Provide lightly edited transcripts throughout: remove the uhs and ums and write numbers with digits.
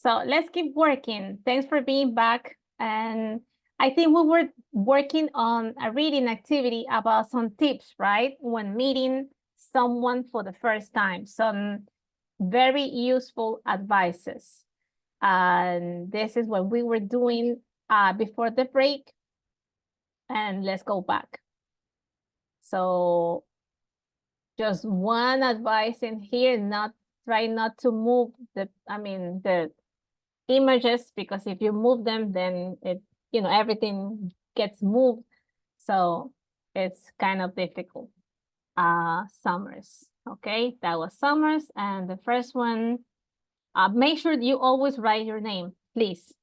So let's keep working. Thanks for being back. And I think we were working on a reading activity about some tips, right? When meeting someone for the first time, some very useful advices. And this is what we were doing before the break. And let's go back. So just one advice in here, try not to move the images, because if you move them, then everything gets moved. So it's kind of difficult. Summers. Okay, that was Summers. And the first one, make sure you always write your name, please.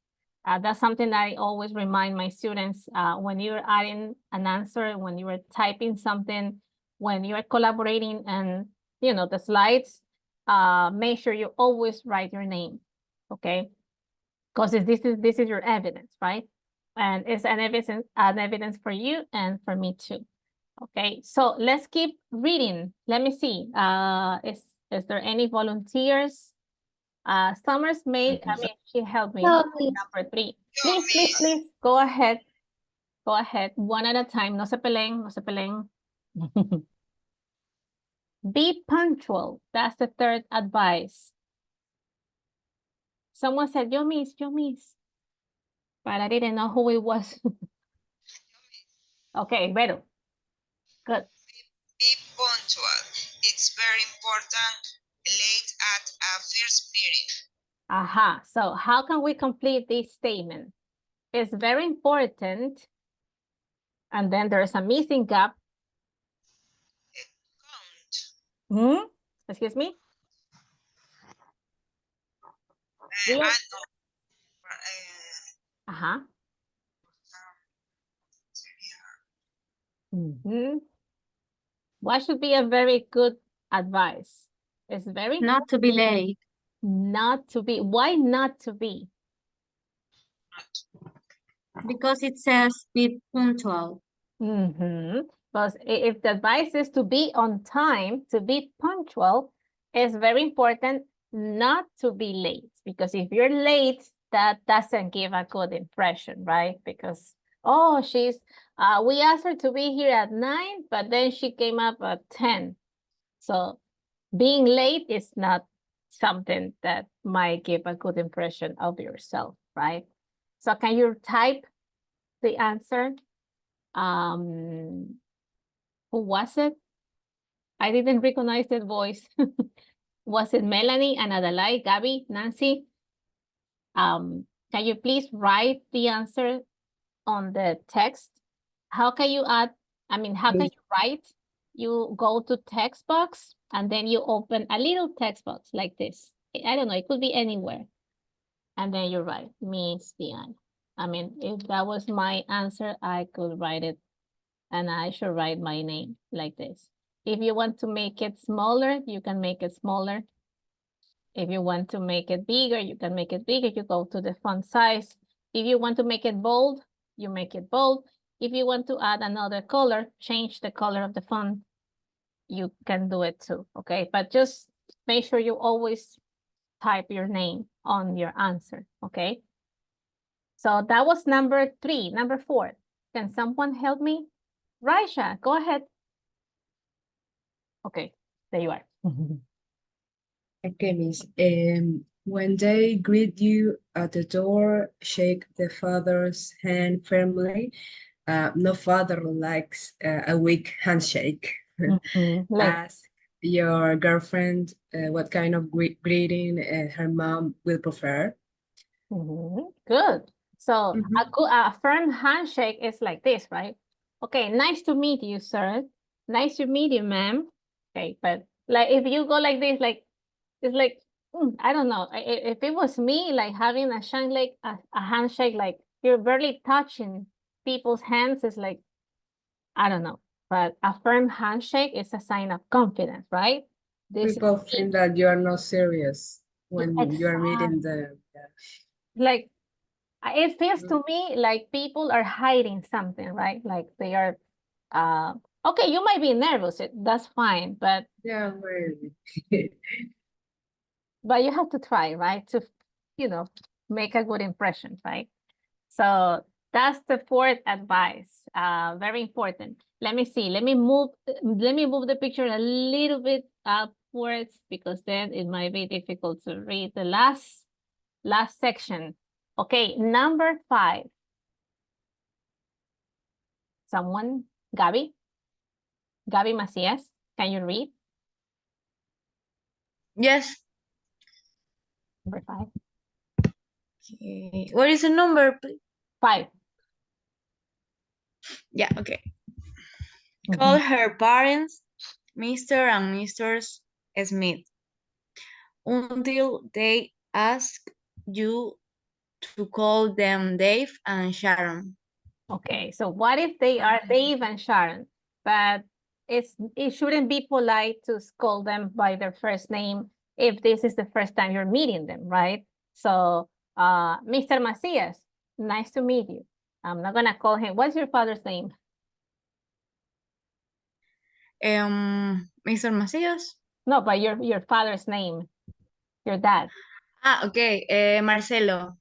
That's something that I always remind my students when you're adding an answer, when you are typing something, when you are collaborating and the slides, make sure you always write your name, okay? Because this is your evidence, right? And it's an evidence for you and for me too. Okay, so let's keep reading. Let me see. Is there any volunteers? Summers made, she helped me. No, please. Number 3. Please, go ahead. Go ahead, one at a time. No se peleen, no se peleen. Be punctual. That's the third advice. Someone said, yo miss. But I didn't know who it was. Okay, Vero. Good. Be punctual. It's very important. Late at a first meeting. Aha. So how can we complete this statement? It's very important. And then there's a missing gap. Count. Excuse me? Uh-huh. What should be a very good advice? It's very Not to be late. not to be. Why not to be? Because it says be punctual. Because if the advice is to be on time, to be punctual, it's very important not to be late. Because if you're late, that doesn't give a good impression, right? Because, oh, we asked her to be here at 9, but then she came up at 10. So being late is not something that might give a good impression of yourself, right? So can you type the answer? Who was it? I didn't recognize that voice. Was it Melanie, Anadalai, Gabby, Nancy? Can you please write the answer on the text? How can you add, how can you write? You go to text box and then you open a little text box like this. I don't know, it could be anywhere. And then you write Miss Diane. If that was my answer, I could write it and I should write my name like this. If you want to make it smaller, you can make it smaller. If you want to make it bigger, you can make it bigger. You go to the font size. If you want to make it bold, you make it bold. If you want to add another color, change the color of the font, you can do it too, okay? But just make sure you always type your name on your answer, okay? So that was number 3. Number 4, can someone help me? Raisha, go ahead. Okay, there you are. Okay, Miss. When they greet you at the door, shake the father's hand firmly. No father likes a weak handshake. Ask your girlfriend what kind of greeting her mom will prefer. Good. So a firm handshake is like this, right? Okay, nice to meet you, sir. Nice to meet you, ma'am. Okay, but like if you go like this, like it's like I don't know. If it was me, like having a handshake, like you're barely touching people's hands, is like I don't know. But a firm handshake is a sign of confidence, right? People think that you are not serious when you are meeting them. Like it feels to me like people are hiding something, right? Like they are okay, you might be nervous, that's fine, but yeah, maybe. but you have to try, right? you know, make a good impression, right? So that's the fourth advice. Very important. Let me see. Let me move the picture a little bit upwards because then it might be difficult to read the last section. Okay, number 5. Someone, Gaby Macias, can you read? Yes. Number 5. Okay. What is the number, please? 5. Yeah, okay. Call her parents, Mr. and Mrs. Smith, until they ask you to call them Dave and Sharon. Okay, so what if they are Dave and Sharon, but it shouldn't be polite to call them by their first name if this is the first time you're meeting them, right? So, Mr. Macias, nice to meet you. I'm not gonna call him. What's your father's name? Mr. Macias? No, but your father's name, your dad. Ah, okay. Marcelo.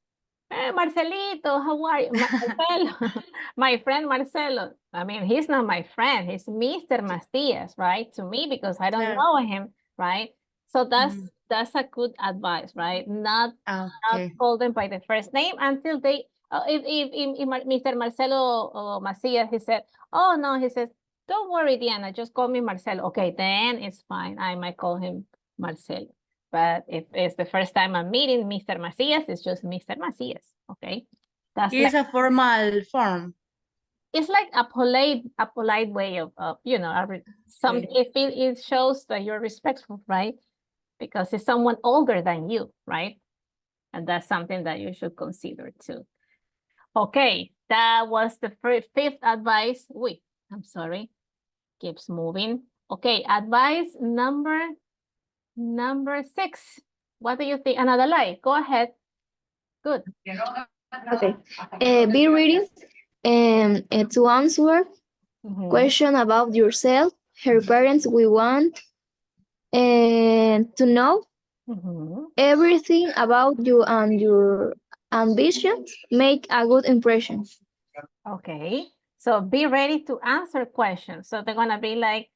Marcelito, how are you? Marcelo, my friend Marcelo. I mean, he's not my friend. He's Mr. Macias, right? To me, because I don't Sure. know him, right? So that's a good advice, right? Not Okay. call them by the first name until they. If Mr. Marcelo Macias, he said, "Oh no," he says, "Don't worry, Diana, just call me Marcelo." Okay, then it's fine. I might call him Marcelo. But if it's the first time I'm meeting Mr. Macias, it's just Mr. Macias, okay? That's It is like, a formal form. it's like a polite way of you know, if it shows that you're respectful, right? Because it's someone older than you, right? And that's something that you should consider too. Okay, that was the fifth advice. Wait, I'm sorry. Keeps moving. Okay, advice number 6. What do you think? Another lie. Go ahead. Good. Okay. Be ready to answer Mhm. question about yourself. Her parents will want to know Mhm. everything about you and your ambitions. Make a good impression. Okay. So be ready to answer questions. So they're gonna be like,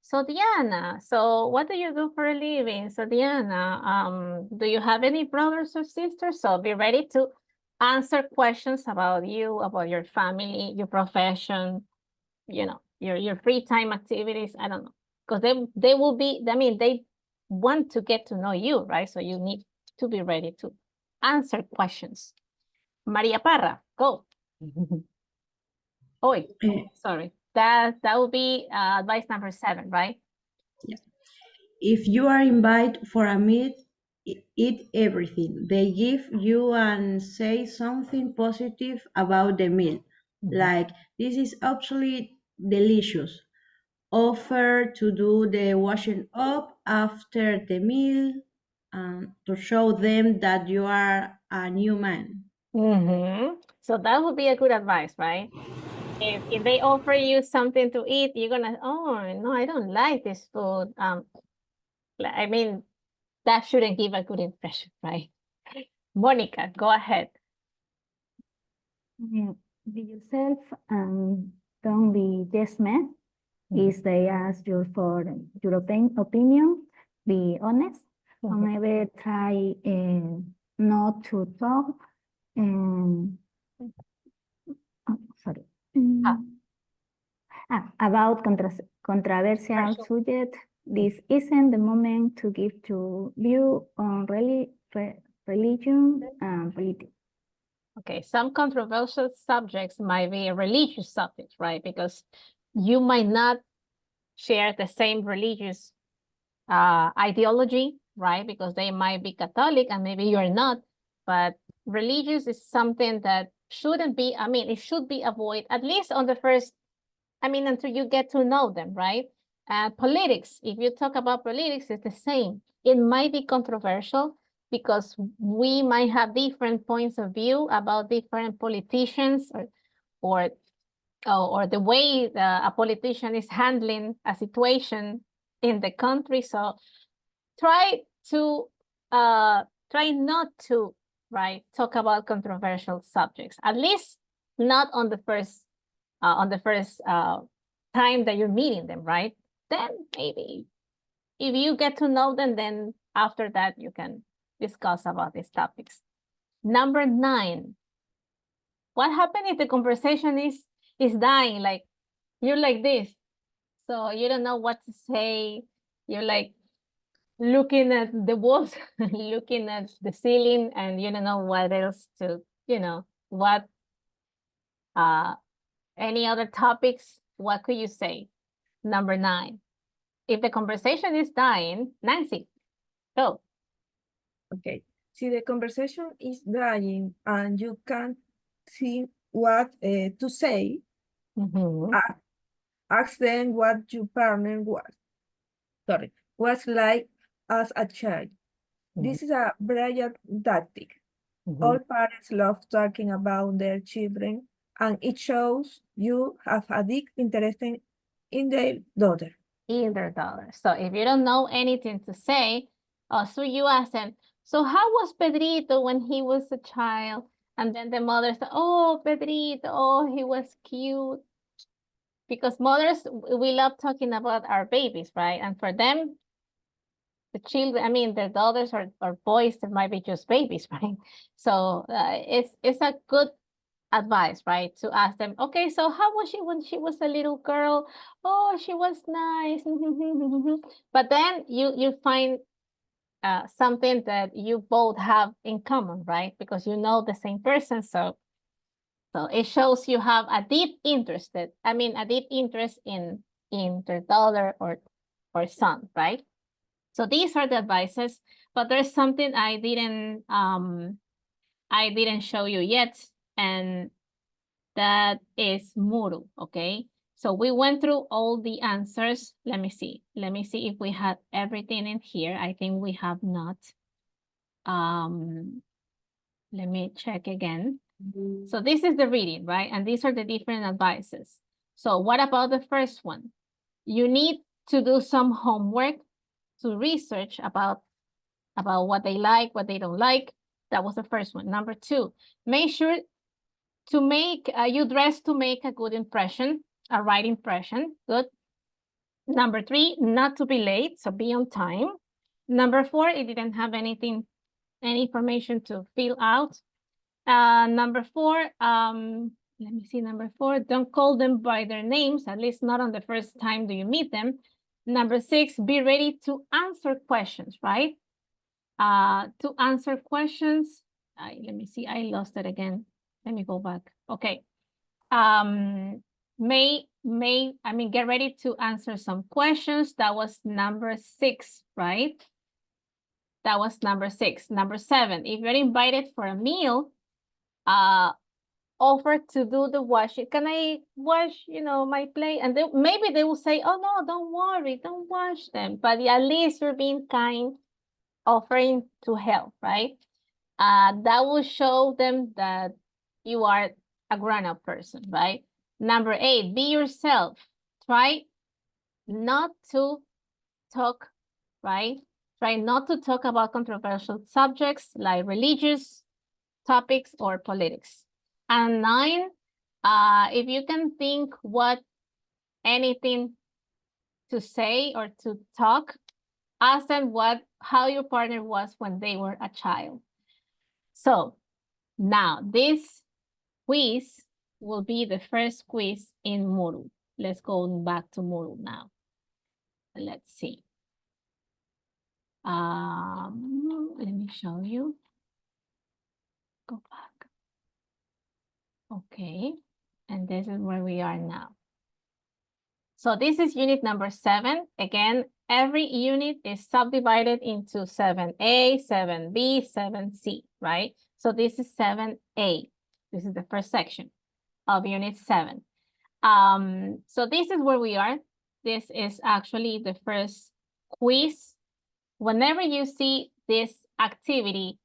so Diana, so what do you do for a living? So Diana, do you have any brothers or sisters? So be ready to answer questions about you, about your family, your profession, you know, your free time activities. I don't know. Because they will be, I mean, they want to get to know you, right? So you need to be ready to answer questions. Maria Parra, go. Oh, wait, sorry. That would be advice number 7, right? If you are invited for a meet, eat everything they give you and say something positive about the meal. Like, this is absolutely delicious. Offer to do the washing up after the meal to show them that you are a new man. So that would be a good advice, right? If they offer you something to eat, you're gonna, oh no, I don't like this food. I mean, that shouldn't give a good impression, right? Monica, go ahead. Be yourself and don't be yes man. If they ask you for your opinion, be honest. Don't ever try not to talk and sorry. About controversial subject. This isn't the moment to give your view on religion and politics. Okay, some controversial subjects might be religious subjects, right? Because you might not share the same religious ideology, right? Because they might be Catholic and maybe you're not. But religious is something that shouldn't be, I mean, it should be avoided, at least on the first, I mean, until you get to know them, right? Politics, if you talk about politics, it's the same. It might be controversial because we might have different points of view about different politicians or the way a politician is handling a situation in the country. So try to try not to, right, talk about controversial subjects, at least not on the first time that you're meeting them, right? Then maybe if you get to know them, then after that you can discuss about these topics. Number 9, what happened if the conversation is dying? Like you're like this, so you don't know what to say. You're like looking at the walls, looking at the ceiling, and you don't know what else to, what any other topics. What could you say? Number 9, if the conversation is dying, Nancy, go. Okay. See, the conversation is dying and you can't see what to say. Mhm. Ask them what your partner was like as a child. This is a brilliant tactic. Mhm. All parents love talking about their children, and it shows you have a deep interest in their daughter. Either dollar. So if you don't know anything to say, so you ask them, so how was Pedrito when he was a child? And then the mother said, oh, Pedrito, oh, he was cute. Because mothers, we love talking about our babies, right? And for them, the children, I mean, their daughters or boys, that might be just babies, right? So it's a good advice, right? To ask them, okay, so how was she when she was a little girl? Oh, she was nice. But then you find something that you both have in common, right? Because you know the same person, so it shows you have a deep interest in their daughter or son, right? So these are the advices, but there's something I didn't show you yet, and that is Muru, okay? So we went through all the answers. Let me see if we had everything in here. I think we have not. Let me check again. So this is the reading, right? And these are the different advices. So what about the first one? You need to do some homework to research about what they like, what they don't like. That was the first one. Number 2, make sure to make, you dress to make a good impression, a right impression. Good. Number 3, not to be late, so be on time. Number 4, it didn't have any information to fill out. Number 4, let me see, number 4, don't call them by their names, at least not on the first time do you meet them. Number 6, be ready to answer questions, right? To answer questions, let me see, I lost it again. Let me go back. Okay. Get ready to answer some questions. That was number 6, right? That was number 6. Number 7, if you're invited for a meal, offer to do the washing. Can I wash, my plate? And maybe they will say, oh no, don't worry, don't wash them. But at least you're being kind, offering to help, right? That will show them that you are a grown-up person, right? Number 8, be yourself. Try not to talk, right? Try not to talk about controversial subjects like religious topics or politics. And 9, if you can think anything to say or to talk, ask them how your partner was when they were a child. So now this quiz will be the first quiz in Muru. Let's go back to Muru now. Let's see. Let me show you. Go back. Okay, and this is where we are now. So this is unit number 7. Again, every unit is subdivided into 7A, 7B, 7C, right? So this is 7A. This is the first section of unit 7. So this is where we are. This is actually the first quiz. Whenever you see this activity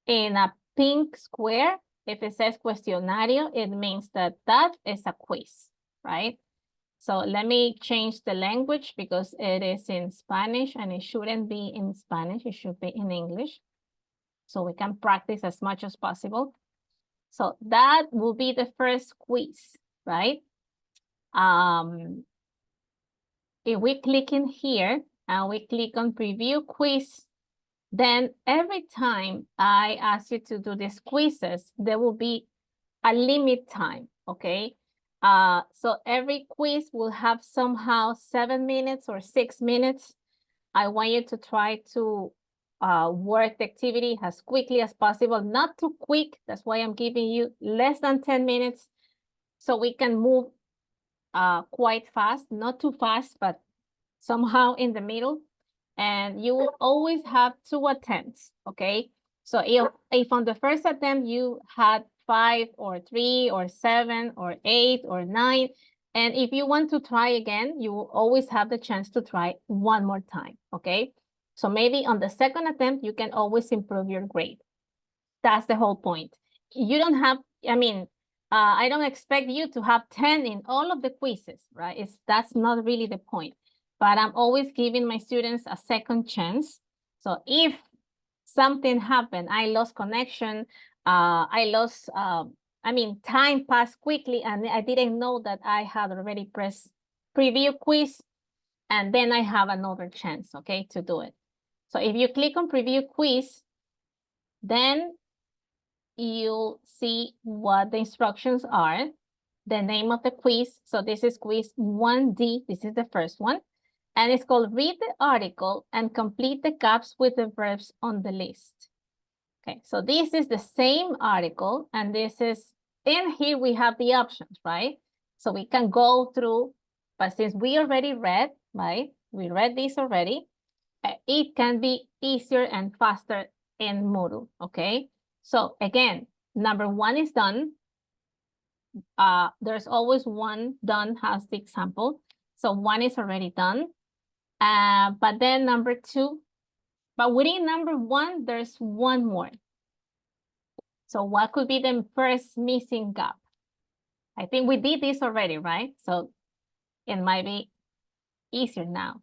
in a pink square, if it says cuestionario, it means that is a quiz, right? So let me change the language because it is in Spanish and it shouldn't be in Spanish. It should be in English. so we can practice as much as possible. So that will be the first quiz, right? If we click in here and we click on preview quiz, then every time I ask you to do these quizzes, there will be a limit time, okay? So every quiz will have somehow 7 minutes or 6 minutes. I want you to try to work the activity as quickly as possible, not too quick. That's why I'm giving you less than 10 minutes so we can move quite fast, not too fast, but somehow in the middle. And you will always have 2 attempts, okay? So if on the first attempt you had 5 or 3 or 7 or 8 or 9, and if you want to try again, you will always have the chance to try one more time, okay? So maybe on the second attempt, you can always improve your grade. That's the whole point. You don't have, I don't expect you to have 10 in all of the quizzes, right? That's not really the point. But I'm always giving my students a second chance. So if something happened, I lost connection, time passed quickly and I didn't know that I had already pressed preview quiz, and then I have another chance, okay, to do it. So if you click on preview quiz, then you'll see what the instructions are, the name of the quiz. So this is quiz 1D, this is the first one. And it's called read the article and complete the gaps with the verbs on the list. Okay, so this is the same article, and this is, in here we have the options, right? So we can go through, but since we already read, right? We read this already, it can be easier and faster in Moodle, okay? So again, number 1 is done. There's always one done has the example. So 1 is already done. But then number 2, but within number 1, there's one more. So what could be the first missing gap? I think we did this already, right? So it might be easier now.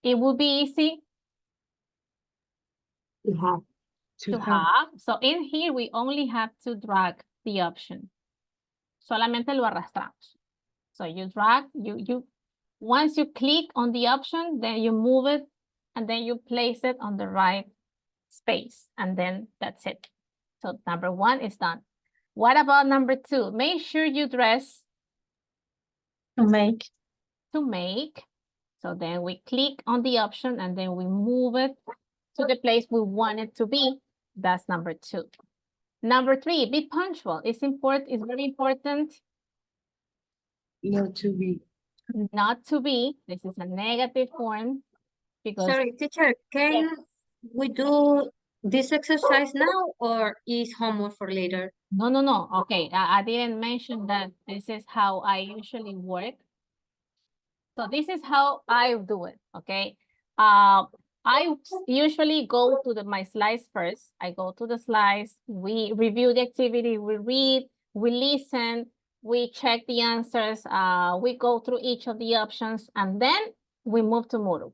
It will be easy To have. to have. So in here, we only have to drag the option. Solamente lo arrastramos. So you drag, once you click on the option, then you move it, and then you place it on the right space, and then that's it. So number 1 is done. What about number 2? Make sure you dress To make. to make. So then we click on the option, and then we move it to the place we want it to be. That's number 2. Number 3, be punctual. It's very important. Not to be. Not to be. This is a negative form because Sorry, teacher, can we do this exercise now or is homework for later? no. Okay, I didn't mention that this is how I usually work. So this is how I do it, okay? I usually go to my slides first. I go to the slides, we review the activity, we read, we listen, we check the answers, we go through each of the options, and then we move to Moodle.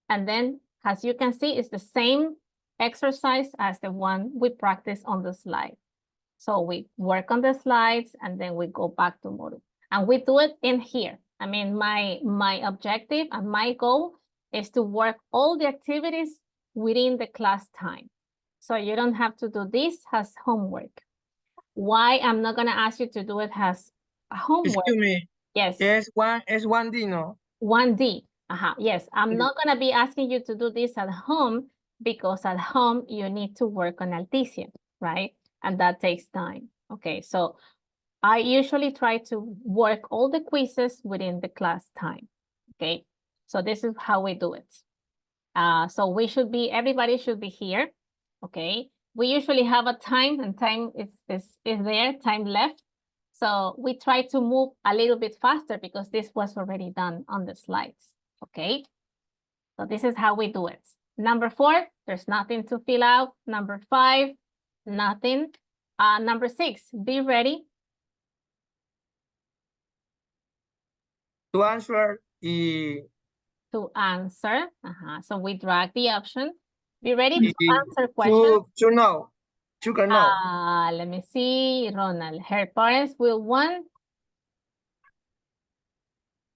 And then, as you can see, it's the same exercise as the one we practice on the slide. So we work on the slides, and then we go back to Moodle. And we do it in here. I mean, my objective and my goal is to work all the activities within the class time. So you don't have to do this as homework. Why I'm not gonna ask you to do it as homework? Excuse me. Yes. Es 1D, no? 1D. Yes, I'm not gonna be asking you to do this at home because at home you need to work on Alticia, right? And that takes time. Okay, so I usually try to work all the quizzes within the class time. Okay, so this is how we do it. So everybody should be here. Okay, we usually have a time, and time is there, time left. So we try to move a little bit faster because this was already done on the slides. Okay, so this is how we do it. Number 4, there's nothing to fill out. Number 5, nothing. Number 6, be ready. To answer. To answer. So we drag the option. Be ready to answer questions. To know. Sugar, no. Let me see, Ronald. Her parents will want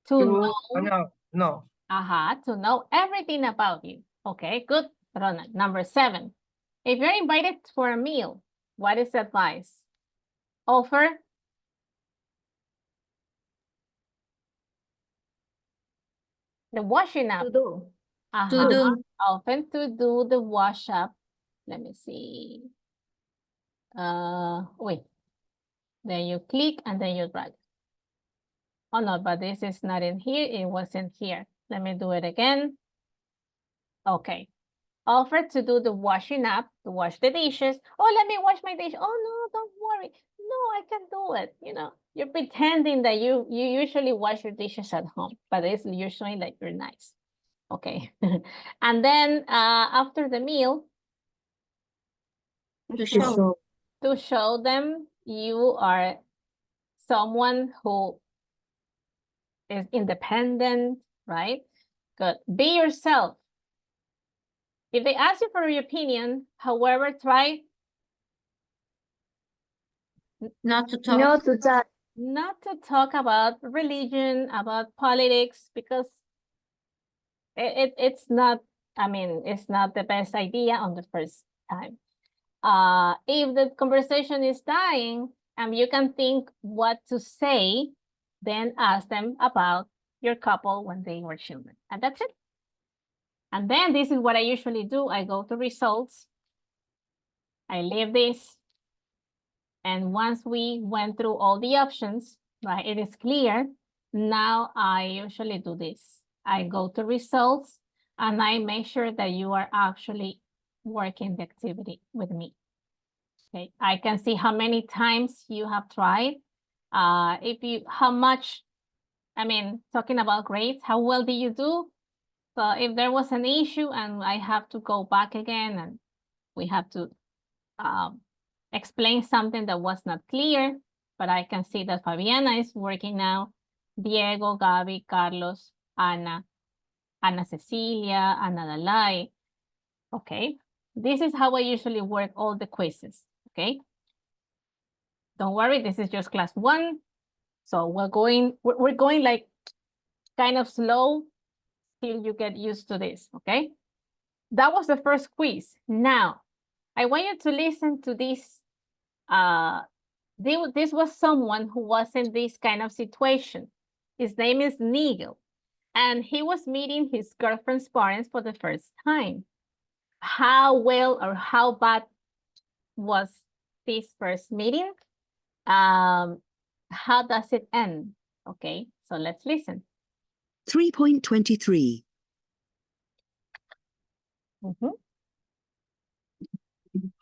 to know, No. to know everything about you. Okay, good, Ronald. Number 7. If you're invited for a meal, what is the advice? Offer the washing up. To do. To do. Often to do the wash up. Let me see. Wait. Then you click and then you drag. Oh no, but this is not in here. It wasn't here. Let me do it again. Okay. Offer to do the washing up, to wash the dishes. Oh, let me wash my dish. Oh no, don't worry. No, I can do it. You know, you're pretending that you usually wash your dishes at home, but you're showing that you're nice. Okay. And then after the meal, To show. to show them you are someone who is independent, right? Good. Be yourself. If they ask you for your opinion, however, try Not to talk. Not to talk. not to talk about religion, about politics, because it's not, I mean, it's not the best idea on the first time. If the conversation is dying and you can think what to say, then ask them about your couple when they were children. And that's it. And then this is what I usually do. I go to results. I leave this. And once we went through all the options, right, it is clear. Now I usually do this. I go to results and I make sure that you are actually working the activity with me. Okay, I can see how many times you have tried. How much, I mean, talking about grades, how well did you do? So if there was an issue and I have to go back again and we have to explain something that was not clear, but I can see that Fabiana is working now, Diego, Gabi, Carlos, Ana, Ana Cecilia, Ana Dalai. Okay, this is how I usually work all the quizzes, okay? Don't worry, this is just class 1. So we're going like kind of slow till you get used to this, okay? That was the first quiz. Now, I want you to listen to this. This was someone who was in this kind of situation. His name is Nigel, and he was meeting his girlfriend's parents for the first time. How well or how bad was this first meeting? How does it end? Okay, so let's listen. 3.23.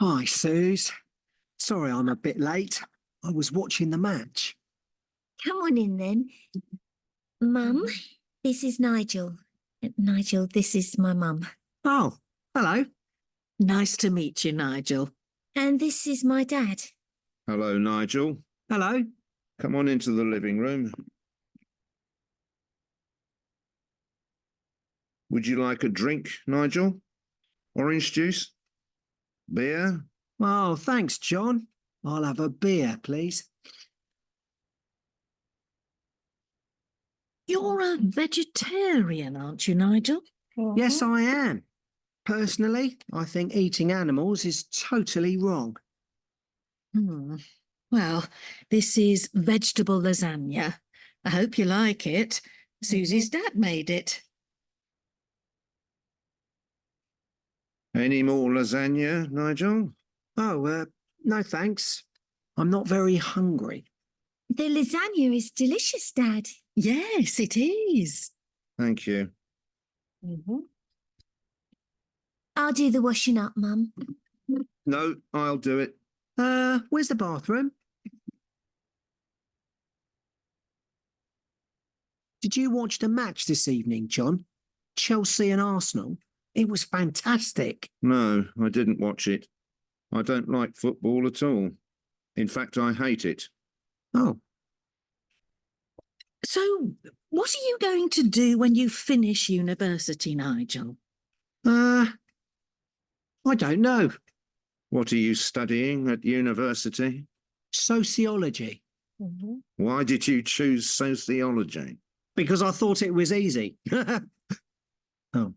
Hi, Suze. Sorry I'm a bit late. I was watching the match. Come on in then. Mum, this is Nigel. Nigel, this is my mum. Oh, hello. Nice to meet you, Nigel. And this is my dad. Hello, Nigel. Hello. Come on into the living room. Would you like a drink, Nigel? Orange juice? Beer? Oh, thanks, John. I'll have a beer, please. You're a vegetarian, aren't you, Nigel? Yes, I am. Personally, I think eating animals is totally wrong. Well, this is vegetable lasagna. I hope you like it. Susie's dad made it. Any more lasagna, Nigel? Oh, no thanks. I'm not very hungry. The lasagna is delicious, Dad. Yes, it is. Thank you. I'll do the washing up, Mum. No, I'll do it. Where's the bathroom? Did you watch the match this evening, John? Chelsea and Arsenal? It was fantastic. No, I didn't watch it. I don't like football at all. In fact, I hate it. Oh. So, what are you going to do when you finish university, Nigel? I don't know. What are you studying at university? Sociology. Mhm. Why did you choose sociology? Because I thought it was easy. Oh,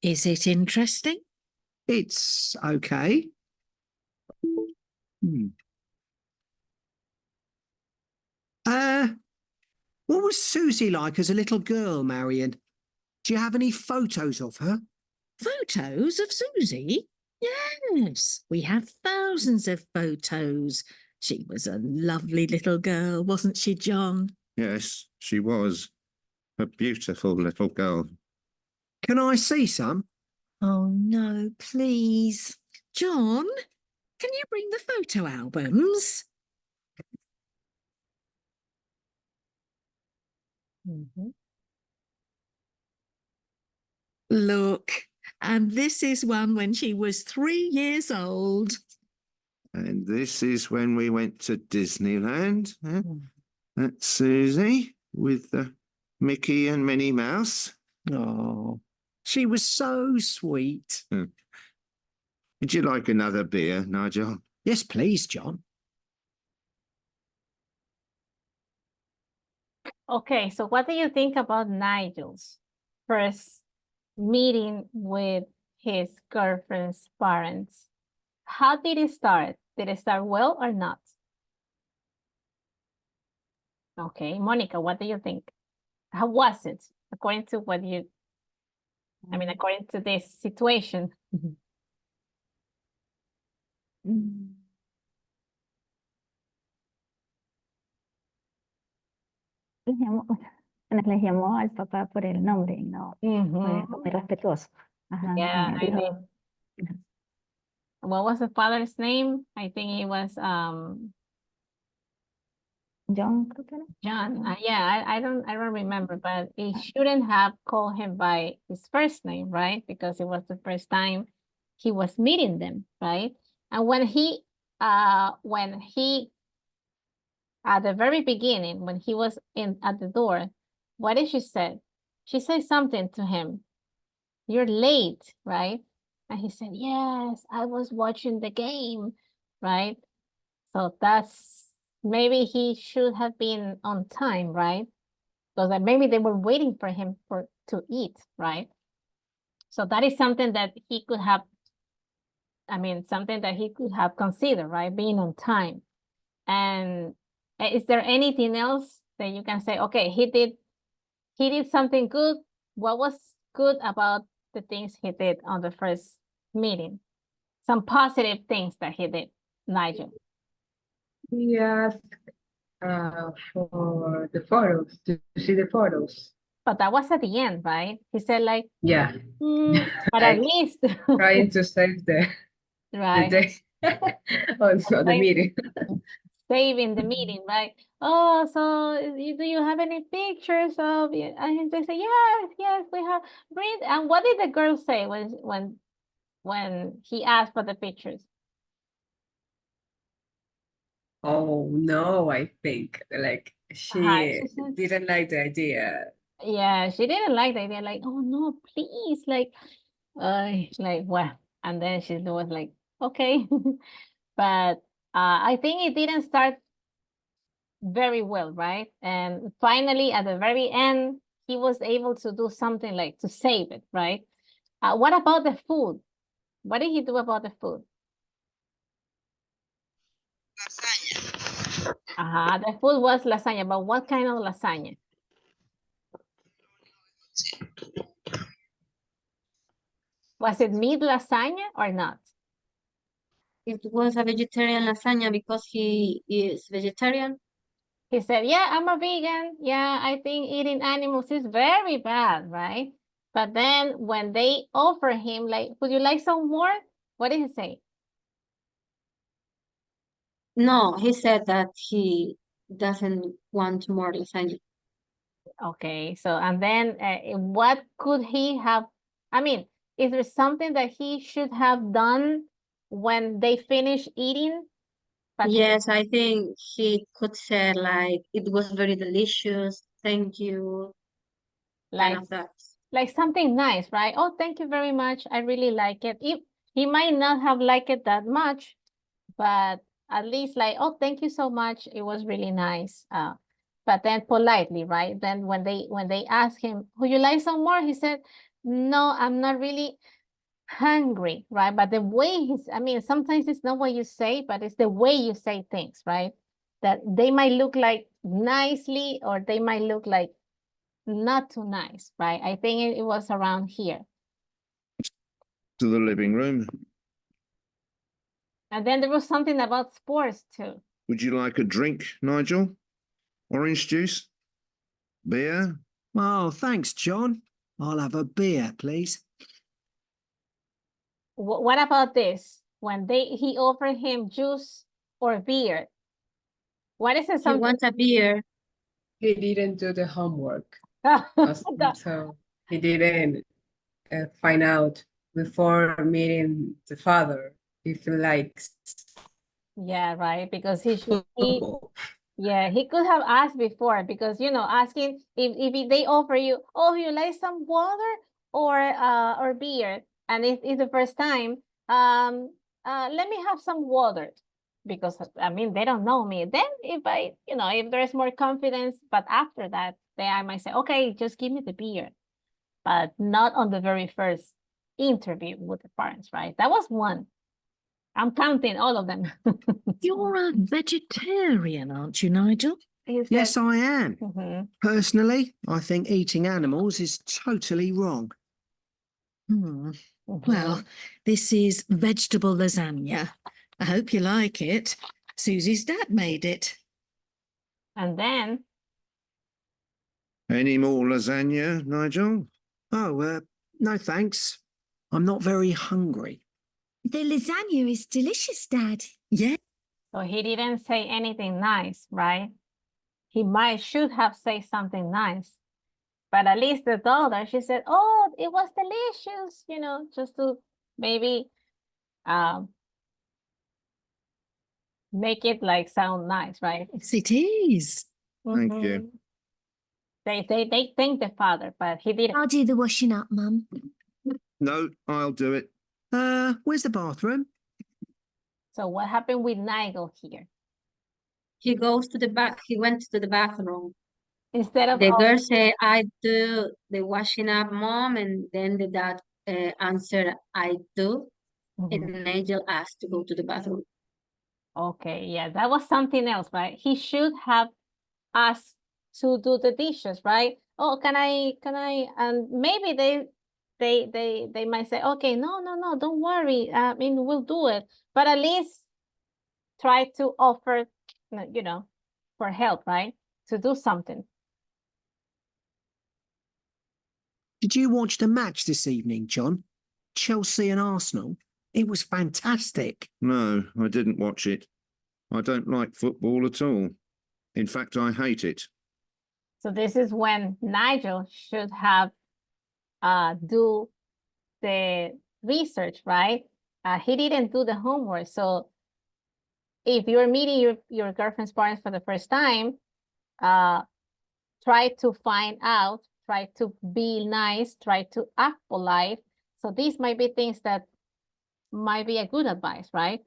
Is it interesting? it's okay. Hmm. What was Susie like as a little girl, Marion? Do you have any photos of her? Photos of Susie? Yes, we have thousands of photos. She was a lovely little girl, wasn't she, John? Yes, she was a beautiful little girl. Can I see some? Oh, no, please. John, can you bring the photo albums? Mhm. Look, and this is one when she was 3 years old. And this is when we went to Disneyland. Huh? Mm. That's Susie with the Mickey and Minnie Mouse. Oh, she was so sweet. Would you like another beer, Nigel? Yes, please, John. Okay, so what do you think about Nigel's first meeting with his girlfriend's parents? How did it start? Did it start well or not? Okay, Monica, what do you think? How was it according to what you, I mean, according to this situation? Le llamó, bueno, le llamó al papá por el nombre, no, fue Mhm. muy respetuoso. Ajá, Yeah, I dijo, mean, what was the father's name? I think it was John, creo que era. John. Yeah, I don't remember, but he shouldn't have called him by his first name, right? Because it was the first time he was meeting them, right? And when he at the very beginning, when he was in at the door, what did she say? She said something to him. You're late, right? And he said, yes, I was watching the game, right? So that's, maybe he should have been on time, right? Because maybe they were waiting for him to eat, right? So that is something that he could have, I mean, something that he could have considered, right? Being on time. And is there anything else that you can say, okay, he did something good. What was good about the things he did on the first meeting? Some positive things that he did, Nigel. He asked for the photos, to see the photos. But that was at the end, right? He said like, Yeah, but at Like, least, trying to save the right? day. Also the Right. meeting. Saving the meeting, right? Oh, so do you have any pictures of it? And they say, yes, we have. Read. And what did the girl say when he asked for the pictures? Oh no, I think like she She said, didn't like the idea. yeah, she didn't like the idea. Like, oh no, please, like well, and then she was like, okay, but I think it didn't start very well, right? And finally, at the very end, he was able to do something like to save it, right? What about the food? What did he do about the food? Lasaña. The food was lasagna, but what kind of lasagna? Was it meat lasagna or not? It was a vegetarian lasagna because he is vegetarian. He said, yeah, I'm a vegan. Yeah, I think eating animals is very bad, right? But then when they offer him, like, would you like some more? What did he say? No, he said that he doesn't want more lasagna. Okay, so, and then what could he have, I mean, is there something that he should have done when they finish eating? But Yes, I think he could say like, it was very delicious. Thank you. Kind like, of that. like something nice, right? Oh, thank you very much. I really like it. He might not have liked it that much, but at least like, oh, thank you so much. It was really nice. But then politely, right? Then when they asked him, would you like some more? He said, no, I'm not really hungry, right? But the way I mean, sometimes it's not what you say, but it's the way you say things, right? That they might look like nicely or they might look like not too nice, right? I think it was around here. To the living room. And then there was something about sports too. Would you like a drink, Nigel? Orange juice? Beer? Oh, thanks, John. I'll have a beer, please. What about this? When he offered him juice or beer. What is it? He Something? wants a beer. He didn't do the homework, That- so he didn't find out before meeting the father if he likes. Yeah, right. Because he could have asked before, because asking if they offer you, oh, you like some water or beer, and it's the first time, let me have some water, because I mean they don't know me. Then if there's more confidence, but after that, then I might say, okay, just give me the beer, but not on the very first interview with the parents, right? That was one. I'm counting all of them. You're a vegetarian, aren't you, Nigel? Yes, I am. Mhm. Personally, I think eating animals is totally wrong. Well, this is vegetable lasagna. I hope you like it. Susie's dad made it. And then Any more lasagna, Nigel? Oh, no thanks. I'm not very hungry. The lasagna is delicious, Dad. Yeah. so he didn't say anything nice, right? He should have said something nice. But at least the daughter, she said, oh, it was delicious, just to maybe make it like sound nice, right? Yes, it is. Thank you. They thanked the father, but he didn't. I'll do the washing up, Mum. No, I'll do it. Where's the bathroom? So what happened with Nigel here? He went to the bathroom. Instead of The girl said, I do the washing up, Mom, and then the dad answered, I do. And Nigel asked to go to the bathroom. Okay, yeah, that was something else, right? He should have asked to do the dishes, right? Oh, can I, and maybe they might say, okay, no, don't worry. I mean, we'll do it. But at least try to offer, for help, right? To do something. Did you watch the match this evening, John? Chelsea and Arsenal? It was fantastic. No, I didn't watch it. I don't like football at all. In fact, I hate it. So this is when Nigel should have do the research, right? He didn't do the homework. So if you're meeting your girlfriend's parents for the first time, try to find out, try to be nice, try to act polite. So these might be things that might be a good advice, right?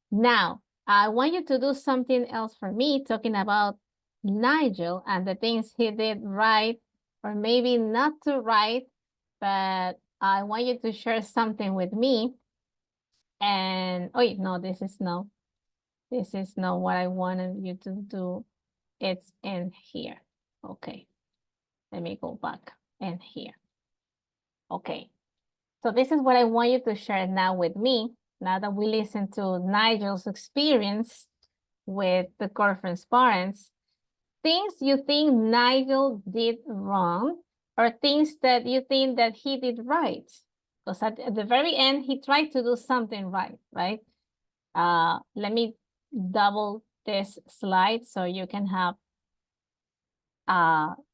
Now, I want you to do something else for me, talking about Nigel and the things he did right, or maybe not too right, but I want you to share something with me. And, oh, no, this is not what I wanted you to do. It's in here. Okay. Let me go back in here. Okay. So this is what I want you to share now with me, now that we listen to Nigel's experience with the girlfriend's parents. Things you think Nigel did wrong, or things that you think that he did right. Because at the very end, he tried to do something right? Let me double this slide so you can have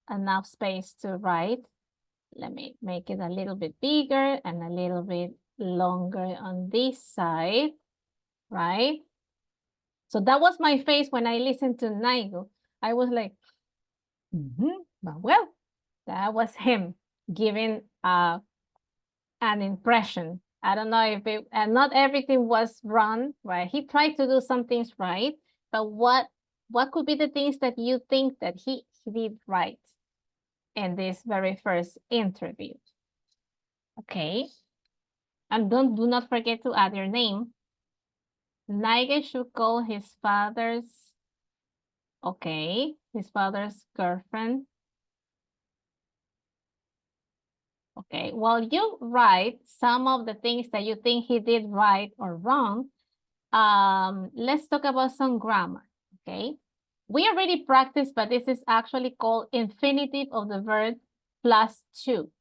enough space to write. Let me make it a little bit bigger and a little bit longer on this side, right? So that was my face when I listened to Nigel. I was like, well, that was him giving an impression I don't know if it, and not everything was wrong, right? He tried to do some things right, but what could be the things that you think that he did right in this very first interview? Okay. And do not forget to add your name. Nigel should call his father's, okay, his father's girlfriend. Okay, while you write some of the things that you think he did right or wrong, let's talk about some grammar, okay? We already practiced, but this is actually called infinitive of the verb +2.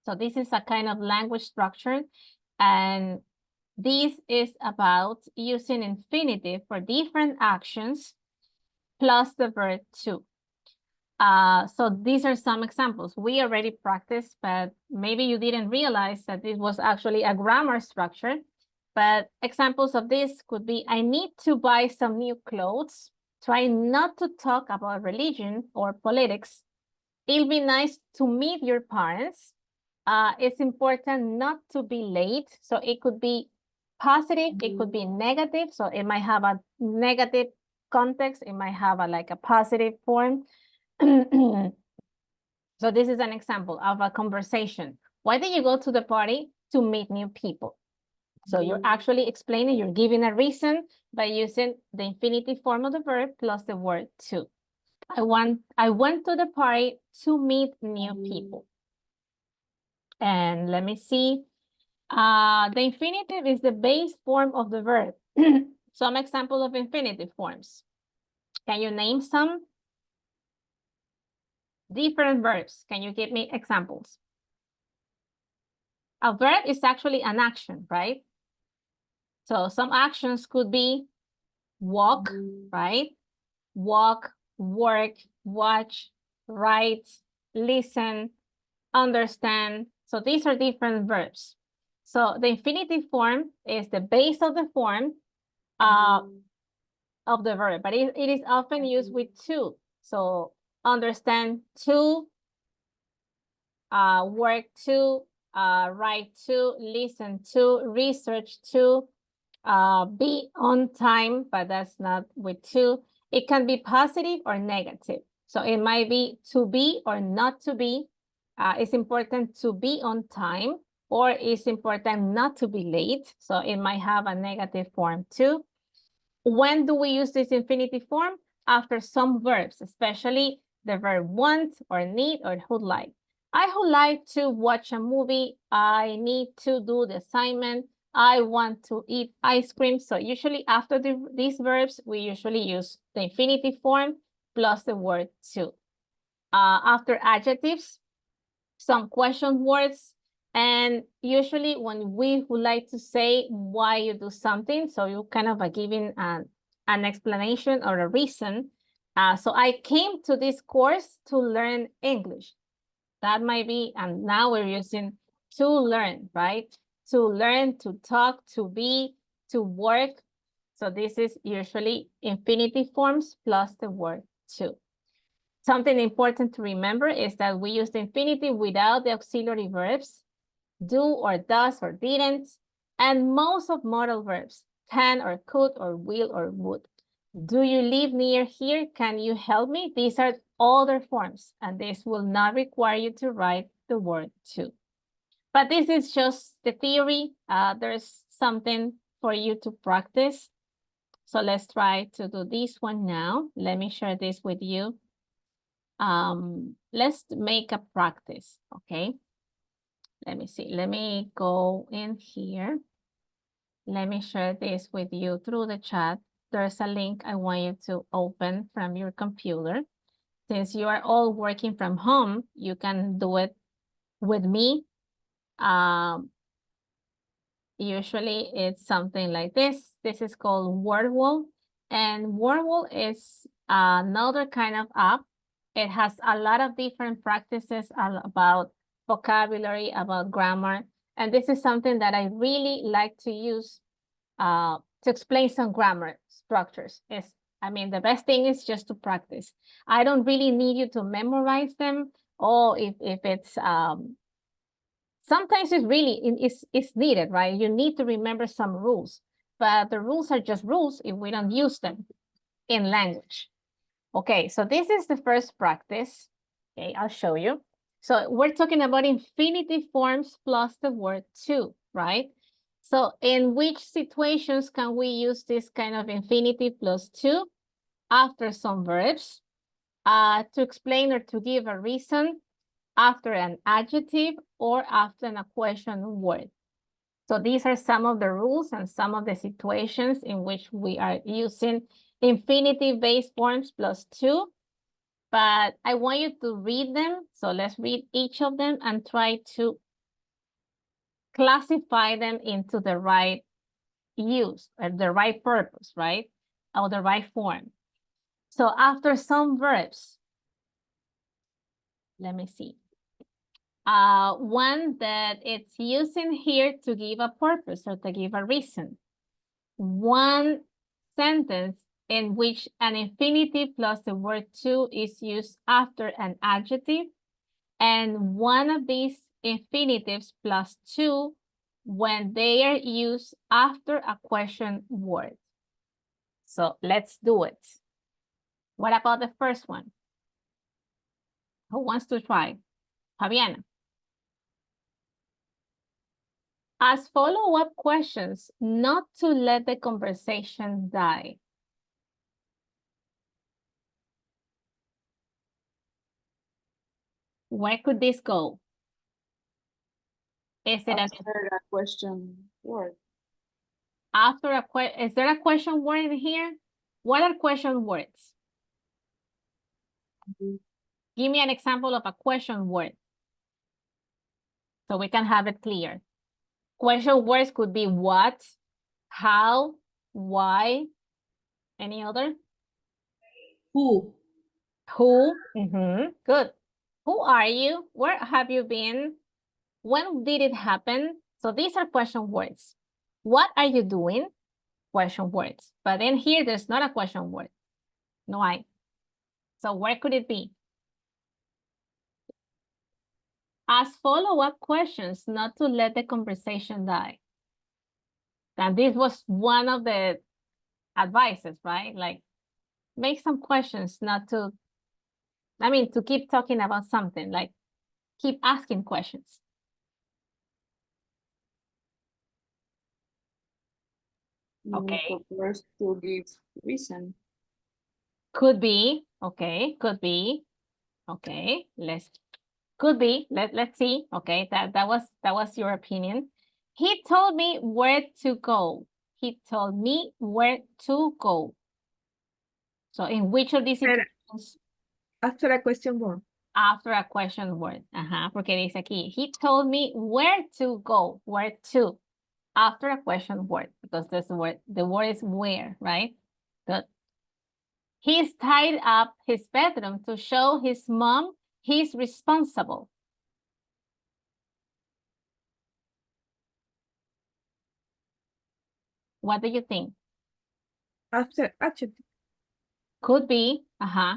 So this is a kind of language structure, and this is about using infinitive for different actions plus the verb to. So these are some examples. We already practiced, but maybe you didn't realize that this was actually a grammar structure. But examples of this could be, I need to buy some new clothes. Try not to talk about religion or politics. It'll be nice to meet your parents. It's important not to be late. So it could be positive, it could be negative. So it might have a negative context. It might have like a positive form. So this is an example of a conversation. Why did you go to the party? To meet new people. So you're actually explaining, you're giving a reason by using the infinitive form of the verb plus the word to. I went to the party to meet new people. And let me see. The infinitive is the base form of the verb. Some example of infinitive forms. Can you name some? Different verbs. Can you give me examples? A verb is actually an action, right? So some actions could be walk, right? Walk, work, watch, write, listen, understand. So these are different verbs. So the infinitive form is the base of the form of the verb, but it is often used with to. So understand to, work to, write to, listen to, research to, be on time, but that's not with to. It can be positive or negative. So it might be to be or not to be. It's important to be on time, or it's important not to be late. So it might have a negative form too. When do we use this infinitive form? After some verbs, especially the verb want or need or would like. I would like to watch a movie. I need to do the assignment. I want to eat ice cream. So usually after these verbs, we usually use the infinitive form plus the word to. After adjectives, some question words. And usually when we would like to say why you do something, so you kind of are giving an explanation or a reason. So I came to this course to learn English. That might be, and now we're using to learn, right? To learn, to talk, to be, to work. So this is usually infinitive forms plus the word to. Something important to remember is that we use the infinitive without the auxiliary verbs, do or does or didn't, and most of modal verbs, can or could or will or would. Do you live near here? Can you help me? These are other forms, and this will not require you to write the word to. But this is just the theory. There's something for you to practice. So let's try to do this one now. Let me share this with you. Let's make a practice, okay? Let me see. Let me go in here. Let me share this with you through the chat. There's a link I want you to open from your computer. Since you are all working from home, you can do it with me. Usually it's something like this. This is called Wordwall. And Wordwall is another kind of app. It has a lot of different practices about vocabulary, about grammar. And this is something that I really like to use to explain some grammar structures. I mean, the best thing is just to practice. I don't really need you to memorize them, or if it's sometimes it's needed, right? You need to remember some rules, but the rules are just rules if we don't use them in language. Okay, so this is the first practice. Okay, I'll show you. So we're talking about infinitive forms plus the word to, right? So in which situations can we use this kind of infinitive plus to? After some verbs, to explain or to give a reason, after an adjective, or after a question word. So these are some of the rules and some of the situations in which we are using infinitive-based forms plus to, but I want you to read them. So let's read each of them and try to classify them into the right use, or the right purpose, right? Or the right form. So after some verbs, let me see. One that it's using here to give a purpose or to give a reason. One sentence in which an infinitive plus the word to is used after an adjective, and one of these infinitives plus to when they are used after a question word. So let's do it. What about the first one? Who wants to try? Fabiana. Ask follow-up questions, not to let the conversation die. Where could this go? Is it After a question word. after a question? Is there a question word in here? What are question words? Give me an example of a question word so we can have it clear. Question words could be what, how, why, any other? Who? Who? Good. Who are you? Where have you been? When did it happen? So these are question words. What are you doing? Question words. But then here, there's not a question word. No I. So where could it be? Ask follow-up questions, not to let the conversation die. And this was one of the advices, right? Like, make some questions, not to, I mean, to keep talking about something, like keep asking questions. Okay. Prefers to give reason. Could be, okay, could be. Okay, could be. Let's see. Okay, that was your opinion. He told me where to go. He told me where to go. So in which of these situations? After a question word. After a question word. Porque dice aquí, he told me where to go. Where to? After a question word, because that's the word is where, right? Good. He's tied up his bedroom to show his mom he's responsible. What do you think? After adjective. Could be,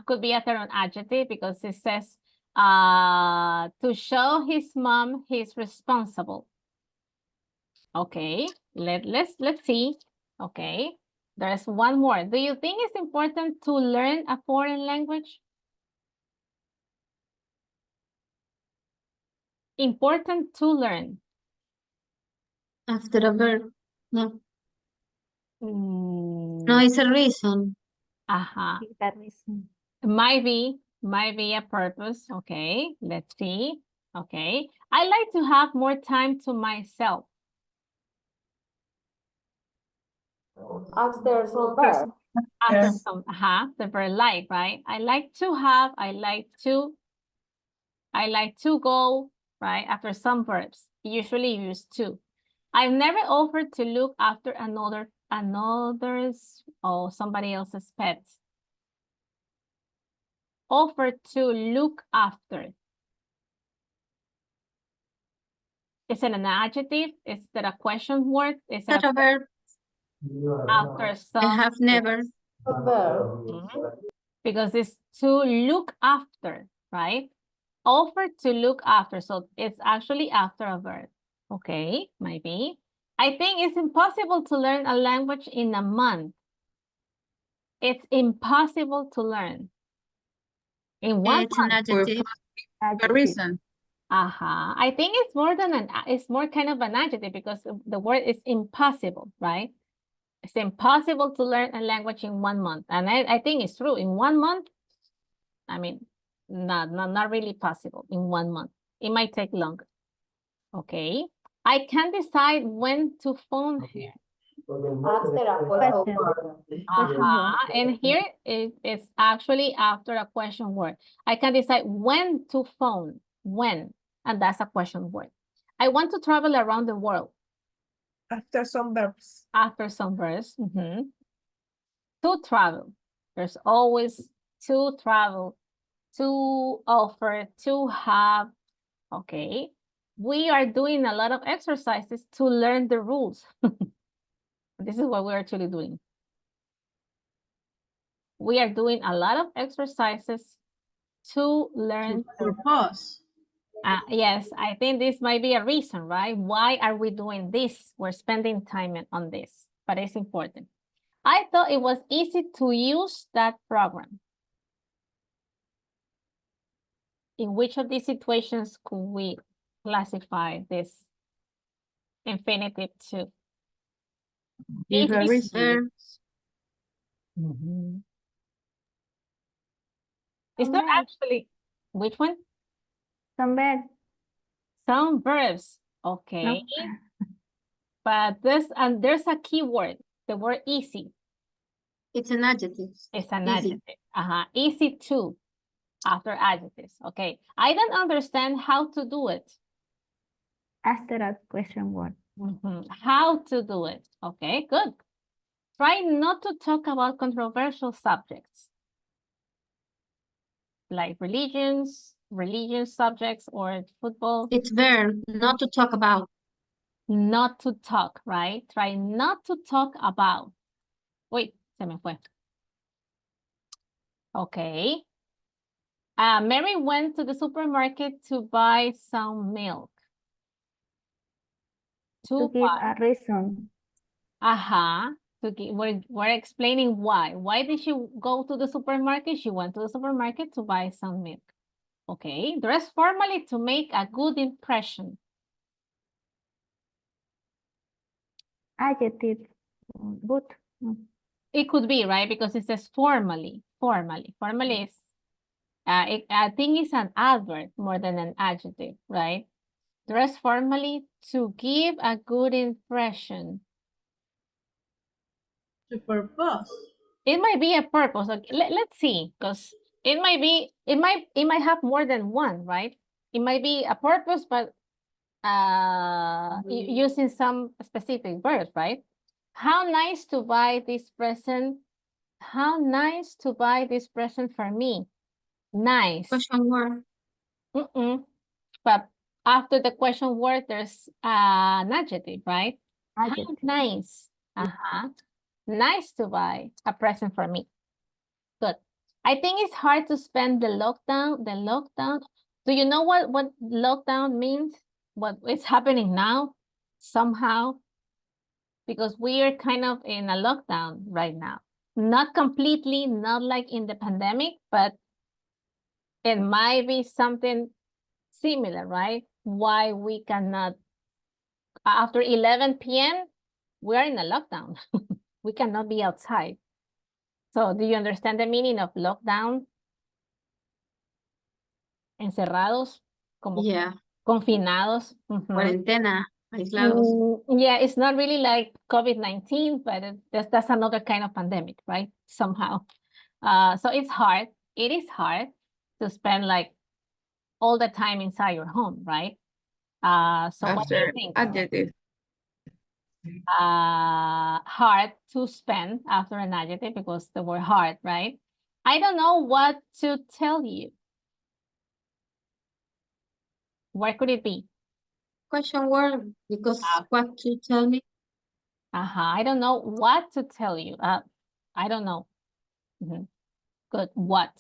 could be after an adjective because it says to show his mom he's responsible. Okay, let's see. Okay, there's one more. Do you think it's important to learn a foreign language? Important to learn. After a verb, no. No, it's a reason. That reason. Might be a purpose. Okay, let's see. Okay, I like to have more time to myself. After some verb. After some, the verb like, right? I like to have, I like to go, right? After some verbs, usually use to. I've never offered to look after another's or somebody else's pets. Offer to look after. Is it an adjective? Is that a question word? Is it a verb? After some. I have never. A verb. Because it's to look after, right? Offer to look after. So it's actually after a verb. Okay, maybe. I think it's impossible to learn a language in a month. It's impossible to learn in one It's an month. adjective. A reason. I think it's more than it's more kind of an adjective because the word is impossible, right? It's impossible to learn a language in 1 month. And I think it's true. In 1 month, I mean, not really possible in 1 month. It might take longer. Okay. I can't decide when to phone her. And here it's actually after a question word. I can decide when to phone, when, and that's a question word. I want to travel around the world. After some verbs. After some verbs. To travel. There's always to travel, to offer, to have. Okay. We are doing a lot of exercises to learn the rules. This is what we're actually doing. We are doing a lot of exercises to learn. Purpose. Yes, I think this might be a reason, right? Why are we doing this? We're spending time on this, but it's important. I thought it was easy to use that program. In which of these situations could we classify this infinitive to? Give a reason. It's not actually, which one? Some verbs. Some verbs, okay. But there's a key word, the word easy. It's an adjective. It's an Easy. adjective. Easy to, after adjectives, okay. I don't understand how to do it. After a question word. How to do it, okay, good. Try not to talk about controversial subjects. Like religion subjects, or football. It's verb, not to talk about. Not to talk, right? Try not to talk about. Wait, se me fue. Okay. Mary went to the supermarket to buy some milk. To give a reason. We're explaining why. Why did she go to the supermarket? She went to the supermarket to buy some milk. Okay. Dress formally to make a good impression. Adjective. Good. It could be, right? Because it says formally. Formally is, I think it's an adverb more than an adjective, right? Dress formally to give a good impression. To purpose. It might be a purpose. Okay, let's see, because it might have more than one, right? It might be a purpose, but using some specific verbs, right? How nice to buy this present. How nice to buy this present for me. Nice. Question word. But after the question word, there's an adjective, right? Adjective. How nice. Nice to buy a present for me. Good. I think it's hard to spend the lockdown. Do you know what lockdown means? What is happening now? Somehow. Because we are kind of in a lockdown right now. Not completely, not like in the pandemic, but it might be something similar, right? Why we cannot, after 11 p.m., we're in a lockdown. We cannot be outside. So do you understand the meaning of lockdown? Encerrados, como confinados. Cuarentena, aislados. Yeah, it's not really like COVID-19, but that's another kind of pandemic, right? Somehow. So it's hard. It is hard to spend like all the time inside your home, right? So what do you think? Adjective. Hard to spend after an adjective because the word hard, right? I don't know what to tell you. Where could it be? Question word, because what to tell me? I don't know what to tell you. I don't know. Good. What?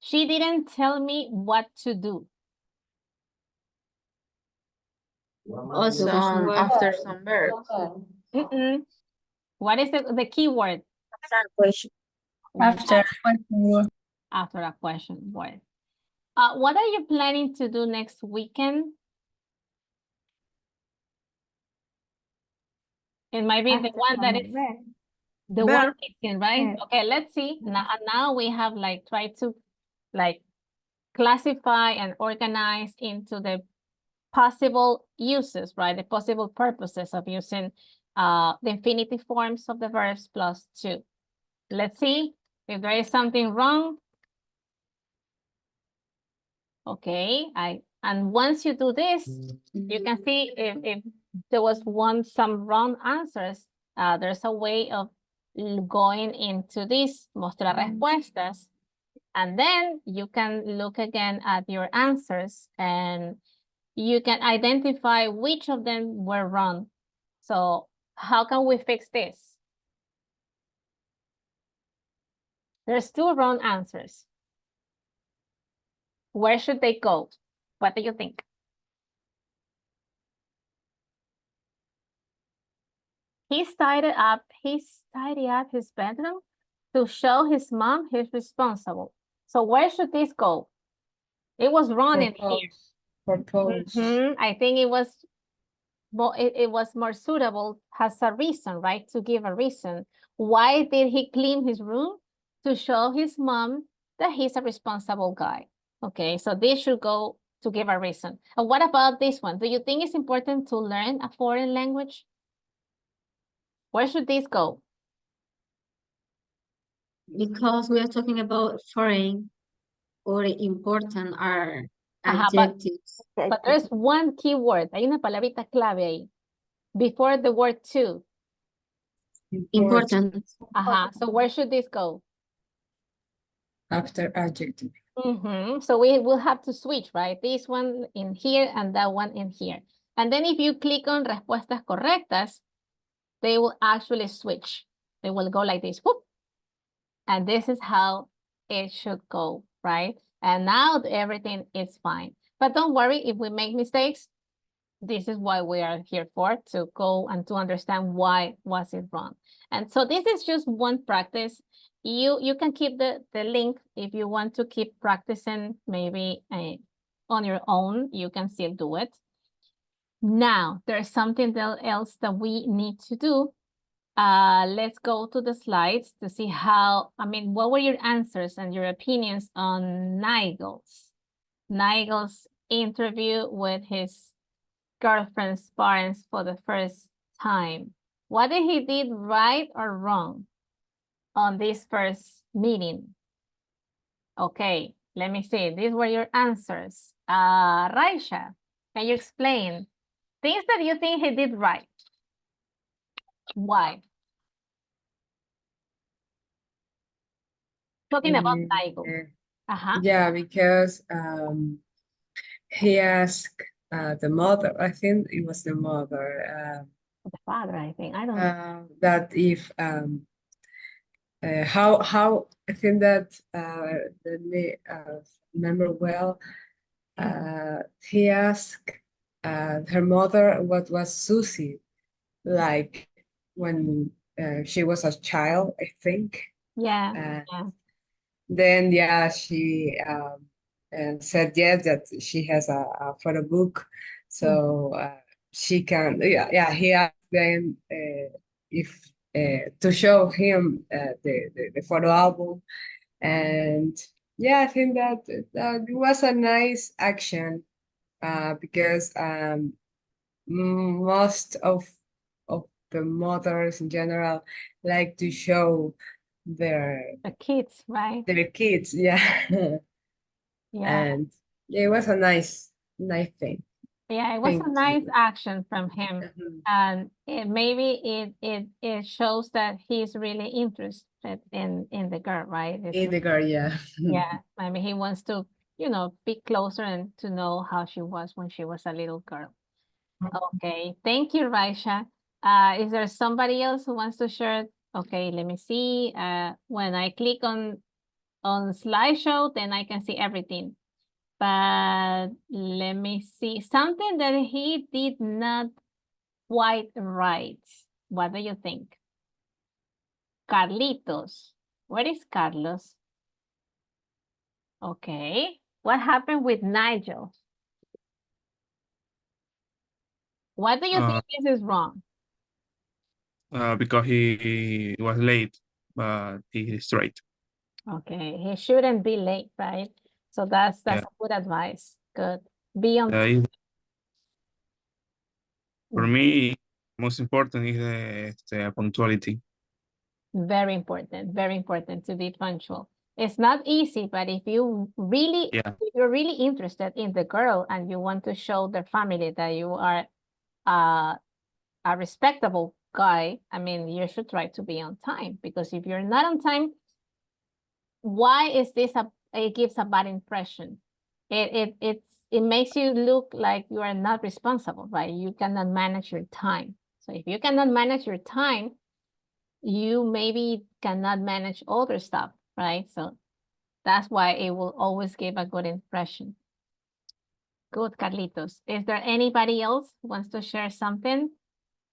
She didn't tell me what to do. Also, After some verbs. Mm-mm. What is the key word? After question. After a question word. What are you planning to do next weekend? It might be the one that is the one missing, right? Yes. Okay, let's see. Now we have like tried to like classify and organize into the possible uses, right? The possible purposes of using the infinitive forms of the verbs plus to. Let's see if there is something wrong. Okay, and once you do this, you can see if there was some wrong answers, there's a way of going into this, mostrar respuestas, and then you can look again at your answers and you can identify which of them were wrong. So how can we fix this? There's 2 wrong answers. Where should they go? What do you think? He's tidied up his bedroom to show his mom he's responsible. So where should this go? It was wrong in here. Propose. I think it was more suitable as a reason, right? To give a reason. Why did he clean his room? To show his mom that he's a responsible guy. Okay, so this should go to give a reason. And what about this one? Do you think it's important to learn a foreign language? Where should this go? because we are talking about foreign or important are Ajá, adjectives. but there's one key word. Hay una palabrita clave ahí. Before the word to. Important. Ajá, so where should this go? After adjective. So we will have to switch, right? This one in here and that one in here. And then if you click on respuestas correctas, they will actually switch. They will go like this. Whoop. And this is how it should go, right? And now everything is fine. But don't worry if we make mistakes. This is why we are here for, to go and to understand why was it wrong. And so this is just one practice. You can keep the link if you want to keep practicing maybe on your own, you can still do it. Now, there's something else that we need to do. Let's go to the slides to see what were your answers and your opinions on Nigel's interview with his girlfriend's parents for the first time. What did he did right or wrong on this first meeting? Okay, let me see. These were your answers. Raisha, can you explain things that you think he did right? Why? Talking about Nigel. Yeah, because he asked the mother, I think it was the mother. The father, I think. I don't know. That if how I think that remember well. He asked her mother what was Susie like when she was a child, I think. Yeah. Then she said yes, that she has a photo book, so she can. He asked them if to show him the photo album, and I think that it was a nice action because most of the mothers in general like to show their kids, right? Their kids, yeah. And it was a nice thing. Yeah, it was a nice action from him, and it shows that he's really interested in the girl, right? In the girl, yeah. Yeah, maybe he wants to, be closer and to know how she was when she was a little girl. Okay, thank you, Raisha. Is there somebody else who wants to share? Okay, let me see. When I click on slideshow, then I can see everything. But let me see. Something that he did not quite right. What do you think? Carlitos. Where is Carlos? Okay. What happened with Nigel? What do you think this is wrong? Because he was late, but he is straight. Okay, he shouldn't be late, right? So that's Yeah. a good advice. Good. Be on For me, most important is the punctuality. very important to be punctual. It's not easy, but if you really, Yeah. if you're really interested in the girl and you want to show the family that you are a respectable guy, I mean, you should try to be on time, because if you're not on time, why is this it gives a bad impression? It makes you look like you are not responsible, right? You cannot manage your time. So if you cannot manage your time, you maybe cannot manage other stuff, right? So that's why it will always give a good impression. Good, Carlitos. Is there anybody else who wants to share something?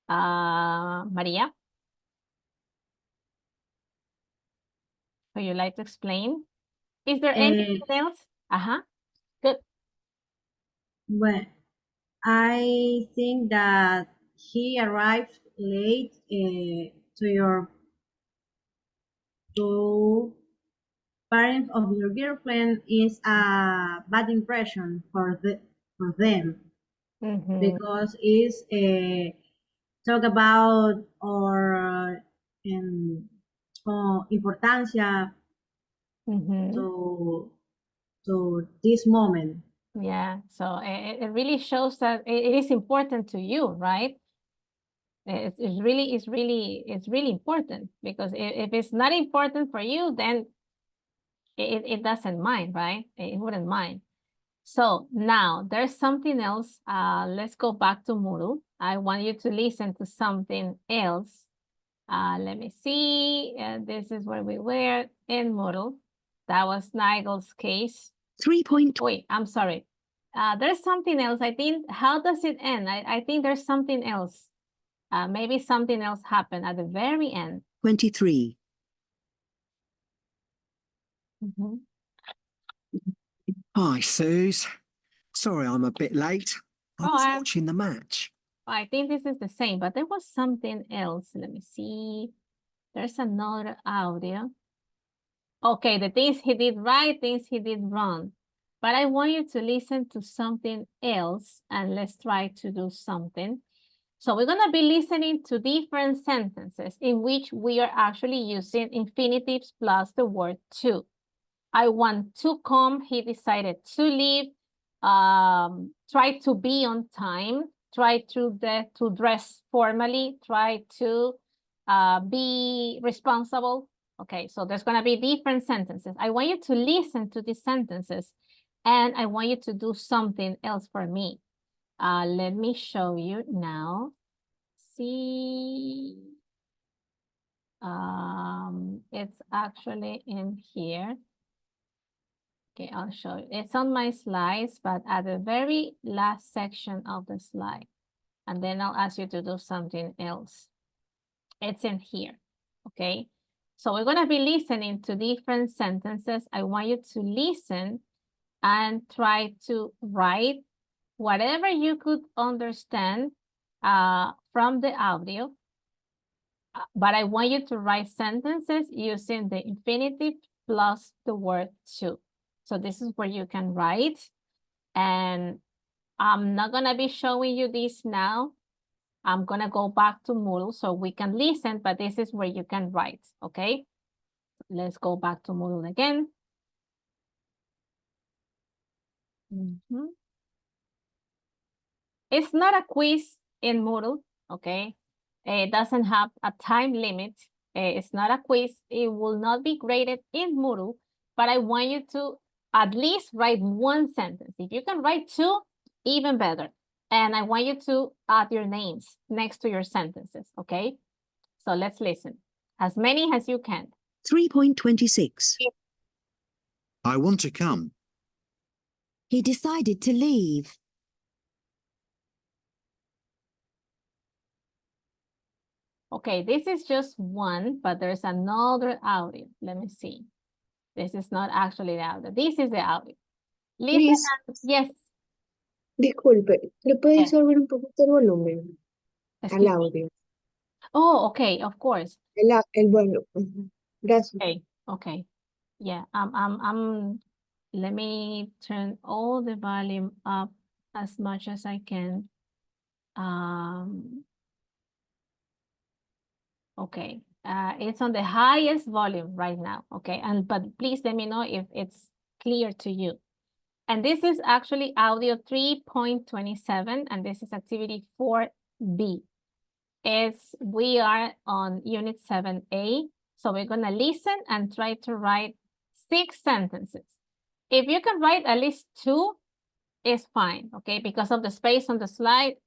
Maria? Would you like to explain? Is there anything else? Good. Well, I think that he arrived late to parents of your girlfriend is a bad impression for them, because it's talk about or importancia to this moment. Yeah, so it really shows that it is important to you, right? It's really important, because if it's not important for you, then it doesn't mind, right? It wouldn't mind. So now there's something else. Let's go back to Moodle. I want you to listen to something else. Let me see. This is where we were in Moodle. That was Nigel's case. 3 point. Wait, I'm sorry. There's something else. I think, how does it end? I think there's something else. Maybe something else happened at the very end. 23. Hi, Suze. Sorry I'm a bit late. I was watching the match. I think this is the same, but there was something else. Let me see. There's another audio. Okay, the things he did right, things he did wrong. But I want you to listen to something else, and let's try to do something. So we're going to be listening to different sentences in which we are actually using infinitives plus the word to. I want to come, he decided to leave, try to be on time, try to dress formally, try to be responsible. Okay, so there's going to be different sentences. I want you to listen to these sentences, and I want you to do something else for me. Let me show you now. See, it's actually in here. Okay, I'll show you. It's on my slides, but at the very last section of the slide. And then I'll ask you to do something else. It's in here, okay? So we're gonna be listening to different sentences. I want you to listen and try to write whatever you could understand from the audio. But I want you to write sentences using the infinitive plus the word to. So this is where you can write. And I'm not gonna be showing you this now. I'm gonna go back to Moodle so we can listen, but this is where you can write, okay? Let's go back to Moodle again. It's not a quiz in Moodle, okay? It doesn't have a time limit. It's not a quiz. It will not be graded in Moodle, but I want you to at least write one sentence. If you can write two, even better. And I want you to add your names next to your sentences, okay? So let's listen. As many as you can. 3.26. I want to come. He decided to leave. Okay, this is just one, but there's another audio. Let me see. This is not actually the audio. This is the audio. Listen. Miss, Yes. disculpe, ¿le puede Yes. subir un poquito el volumen Excuse me. al audio? Oh, okay, of course. El volumen. Ujú. Gracias. Okay, okay. Yeah, let me turn all the volume up as much as I can. Okay, it's on the highest volume right now, okay? But please let me know if it's clear to you. And this is actually audio 3.27, and this is activity 4B. We are on unit 7A, so we're gonna listen and try to write 6 sentences. If you can write at least 2, it's fine, okay? Because of the space on the slide,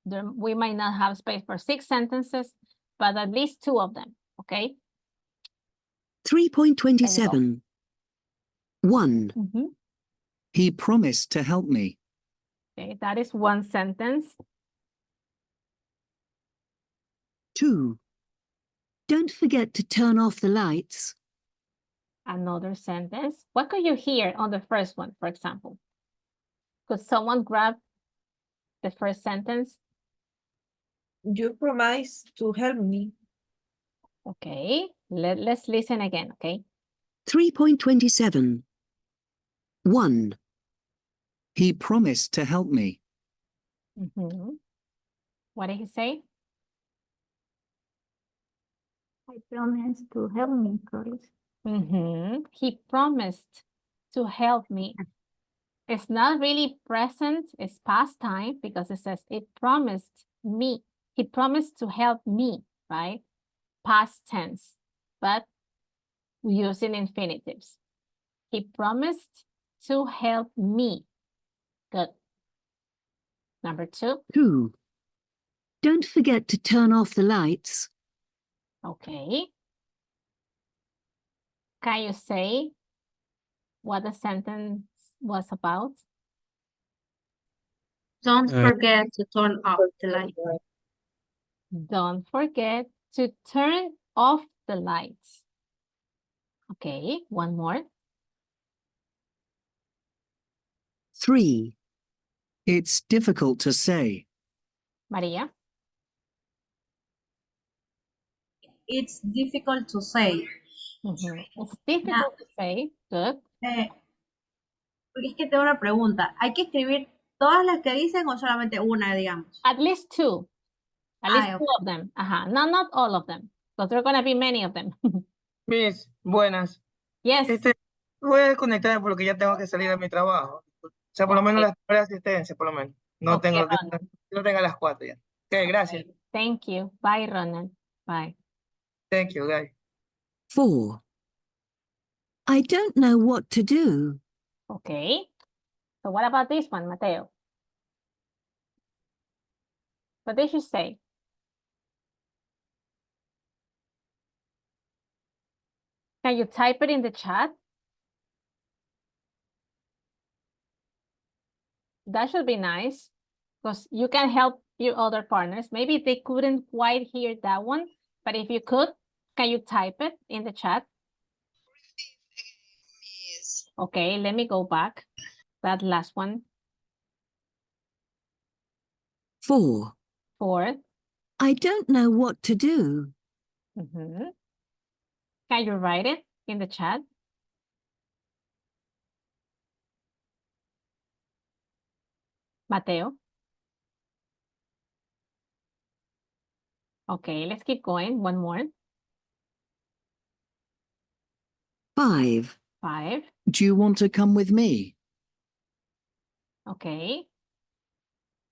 we might not have space for 6 sentences, but at least 2 of them, okay? 3.27. 1. Mhm. He promised to help me. Okay, that is 1 sentence. 2. Don't forget to turn off the lights. Another sentence. What could you hear on the first one, for example? Could someone grab the first sentence? You promised to help me. Okay, let's listen again, okay? 3.27. 1. He promised to help me. Mhm. What did he say? I promise to help me, please. He promised to help me. It's not really present, it's past time because it says it promised me. He promised to help me, right? Past tense, but using infinitives. He promised to help me. Good. Number 2. 2. Don't forget to turn off the lights. Okay. Can you say what the sentence was about? Don't forget to turn off the light. Don't forget to turn off the lights. Okay, one more. 3. It's difficult to say. Maria. It's difficult to say. It's difficult to say. Good. Porque es que tengo una pregunta. ¿Hay que escribir todas las que dicen o solamente una, digamos? At least 2. At least okay. 2 of them. Not all of them. Because there are going to be many of them. Miss, buenas. Yes. Voy a desconectarme porque ya tengo que salir a mi trabajo. O sea, por lo menos las horas de asistencia, por lo menos. No Okay, tengo Ronald. no tengo a las 4 ya. Ok, gracias. Okay. Thank you. Bye, Ronald. Bye. Thank you, guys. 4. I don't know what to do. Okay. So what about this one, Mateo? What did you say? Can you type it in the chat? That should be nice because you can help your other partners. Maybe they couldn't quite hear that one, but if you could, can you type it in the chat? Okay, let me go back. That last one. 4. 4. I don't know what to do. Can you write it in the chat? Mateo. Okay, let's keep going. One more. 5. 5. Do you want to come with me? Okay.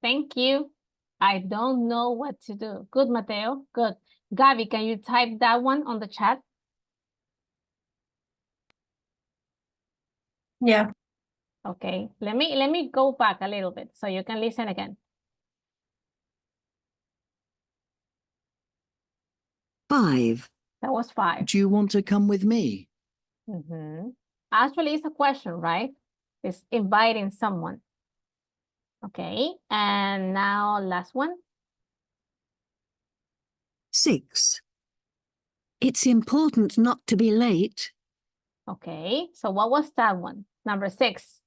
Thank you. I don't know what to do. Good, Mateo. Good. Gabi, can you type that one on the chat? Yeah. Okay. Let me go back a little bit so you can listen again. 5. That was 5. Do you want to come with me? Actually, it's a question, right? It's inviting someone. Okay, and now last one. 6. It's important not to be late. Okay, so what was that one? Number 6.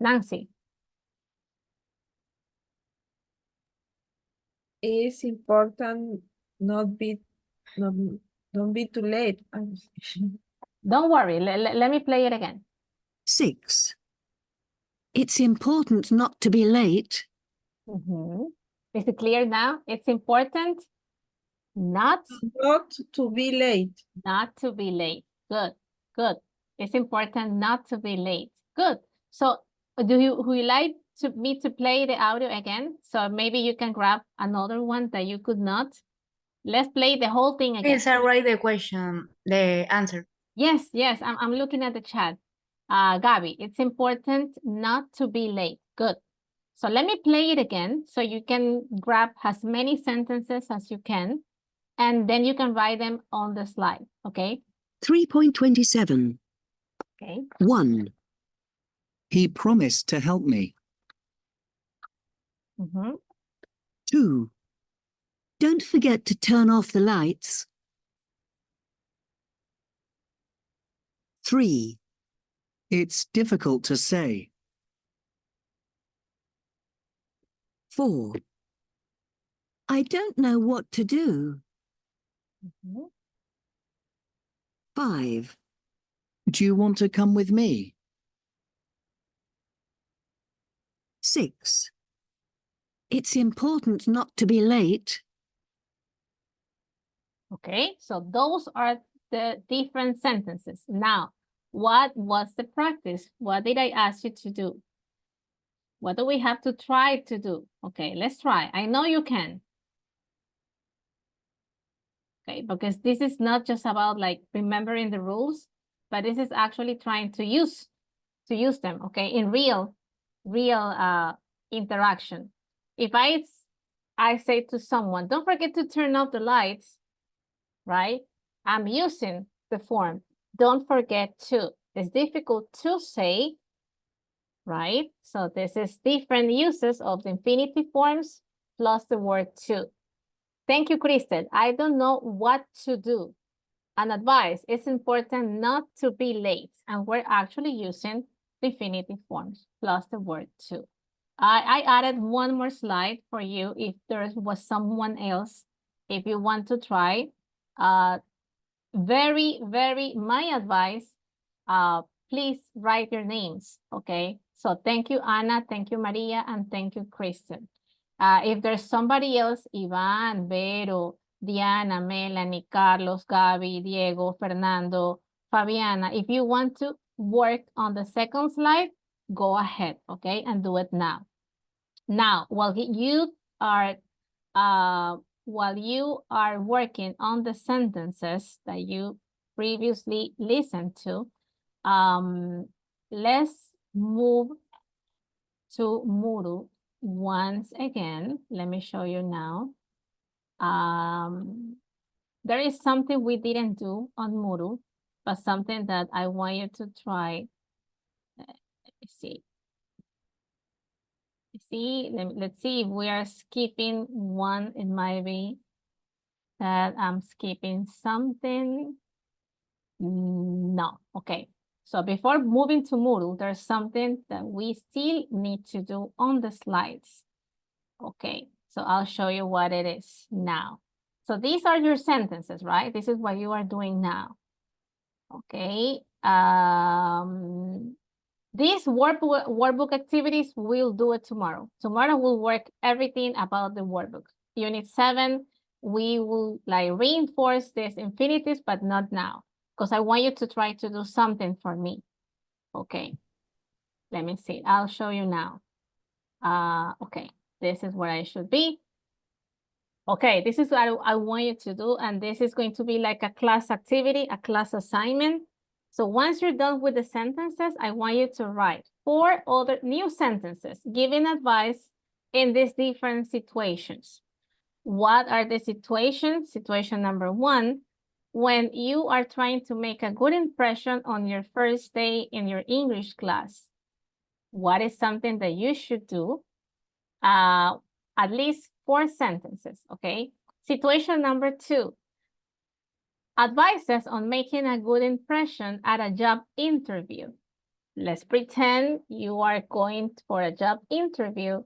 Nancy. It's important don't be too late. Don't worry, let me play it again. 6. It's important not to be late. Is it clear now? It's important not to be late. Not to be late. Good, good. It's important not to be late. Good. So would you like me to play the audio again? So maybe you can grab another one that you could not. Let's play the whole thing again. Please write the question, the answer. Yes, yes, I'm looking at the chat. Gabby, it's important not to be late. Good. So let me play it again so you can grab as many sentences as you can, and then you can write them on the slide, okay? 3.27. Okay. 1. He promised to help me. 2. Don't forget to turn off the lights. 3. It's difficult to say. 4. I don't know what to do. 5. Do you want to come with me? 6. It's important not to be late. Okay, so those are the different sentences. Now, what was the practice? What did I ask you to do? What do we have to try to do? Okay, let's try. I know you can. Okay, because this is not just about like remembering the rules, but this is actually trying to use them, okay, in real interaction. If I say to someone, don't forget to turn off the lights, right? I'm using the form, don't forget to. It's difficult to say, right? So this is different uses of the infinitive forms plus the word to. Thank you, Kristen. I don't know what to do. An advice, it's important not to be late. And we're actually using the infinitive forms plus the word to. I added one more slide for you if there was someone else, if you want to try. My advice, please write your names, okay? So thank you, Anna, thank you, Maria, and thank you, Kristen. If there's somebody else, Ivan, Vero, Diana, Melanie, Carlos, Gaby, Diego, Fernando, Fabiana, if you want to work on the second slide, go ahead, okay, and do it now. Now, while you are working on the sentences that you previously listened to, let's move to Moodle once again. Let me show you now. There is something we didn't do on Moodle, but something that I want you to try. Let me see. Let's see if we are skipping one. It might be that I'm skipping something. No, okay. So before moving to Moodle, there's something that we still need to do on the slides. Okay, so I'll show you what it is now. So these are your sentences, right? This is what you are doing now. Okay. These workbook activities, we'll do it tomorrow. Tomorrow we'll work everything about the workbook. Unit 7, we will like reinforce these infinitives, but not now, because I want you to try to do something for me. Okay, let me see. I'll show you now. Okay, this is where I should be. Okay, this is what I want you to do, and this is going to be like a class activity, a class assignment. So once you're done with the sentences, I want you to write 4 other new sentences, giving advice in these different situations. What are the situations? Situation number 1, when you are trying to make a good impression on your first day in your English class. what is something that you should do? At least 4 sentences, okay? Situation number 2. Advices on making a good impression at a job interview. Let's pretend you are going for a job interview.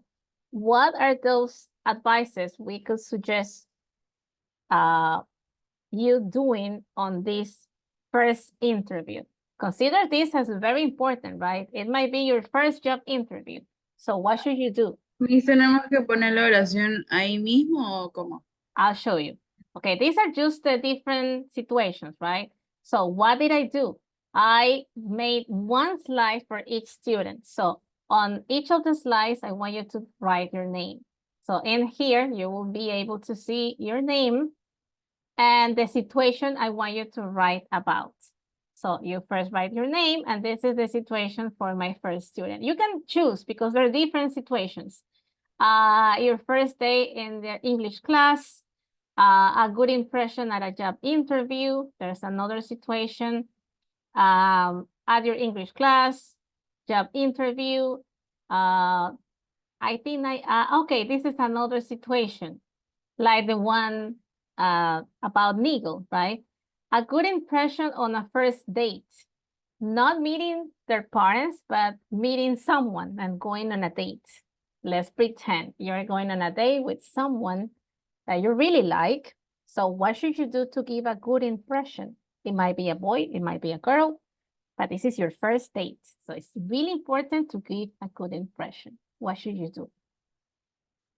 What are those advices we could suggest you doing on this first interview? Consider this as very important, right? It might be your first job interview. So what should you do? Miss, ¿tenemos que poner la oración ahí mismo o cómo? I'll show you. Okay, these are just the different situations, right? So what did I do? I made 1 slide for each student. So on each of the slides, I want you to write your name. So in here, you will be able to see your name and the situation I want you to write about. So you first write your name, and this is the situation for my first student. You can choose because there are different situations. Your first day in the English class, a good impression at a job interview. There's another situation at your English class, job interview. I think okay, this is another situation, like the one about Nigel, right? A good impression on a first date. Not meeting their parents, but meeting someone and going on a date. Let's pretend you're going on a date with someone that you really like. So what should you do to give a good impression? It might be a boy, it might be a girl, but this is your first date. So it's really important to give a good impression. What should you do?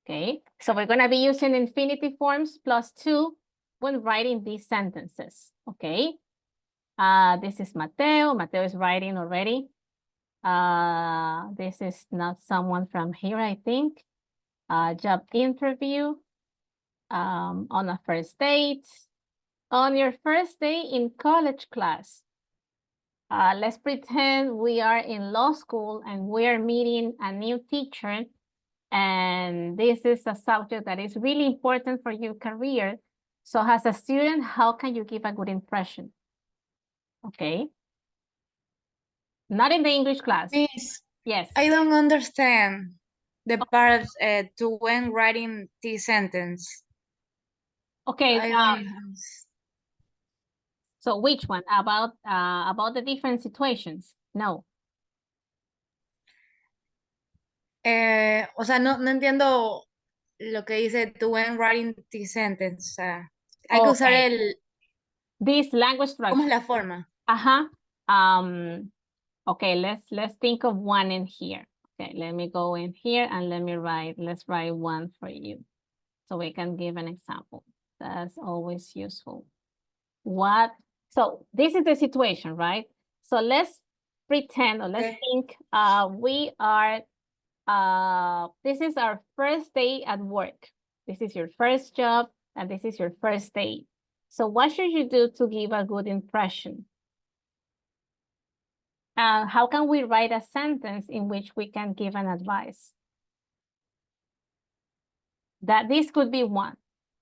Okay, so we're gonna be using infinitive forms +2 when writing these sentences, okay? This is Mateo. Mateo is writing already. This is not someone from here, I think. Job interview, on a first date, on your first day in college class. Let's pretend we are in law school and we are meeting a new teacher, and this is a subject that is really important for your career. So as a student, how can you give a good impression? Okay. Not in the English class. Miss, Yes. I don't understand the part to when writing the sentence. Okay. I don't So which one? About the different situations? No. O sea, no entiendo lo que dice to when writing the sentence. O sea, hay que usar el... This language structure. ¿Cómo es la forma? Okay, let's think of one in here. Okay, let me go in here and let's write one for you. So we can give an example. That's always useful. So this is the situation, right? So let's pretend or let's think we are, this is our first day at work. This is your first job and this is your first day. So what should you do to give a good impression? How can we write a sentence in which we can give an advice? That this could be one.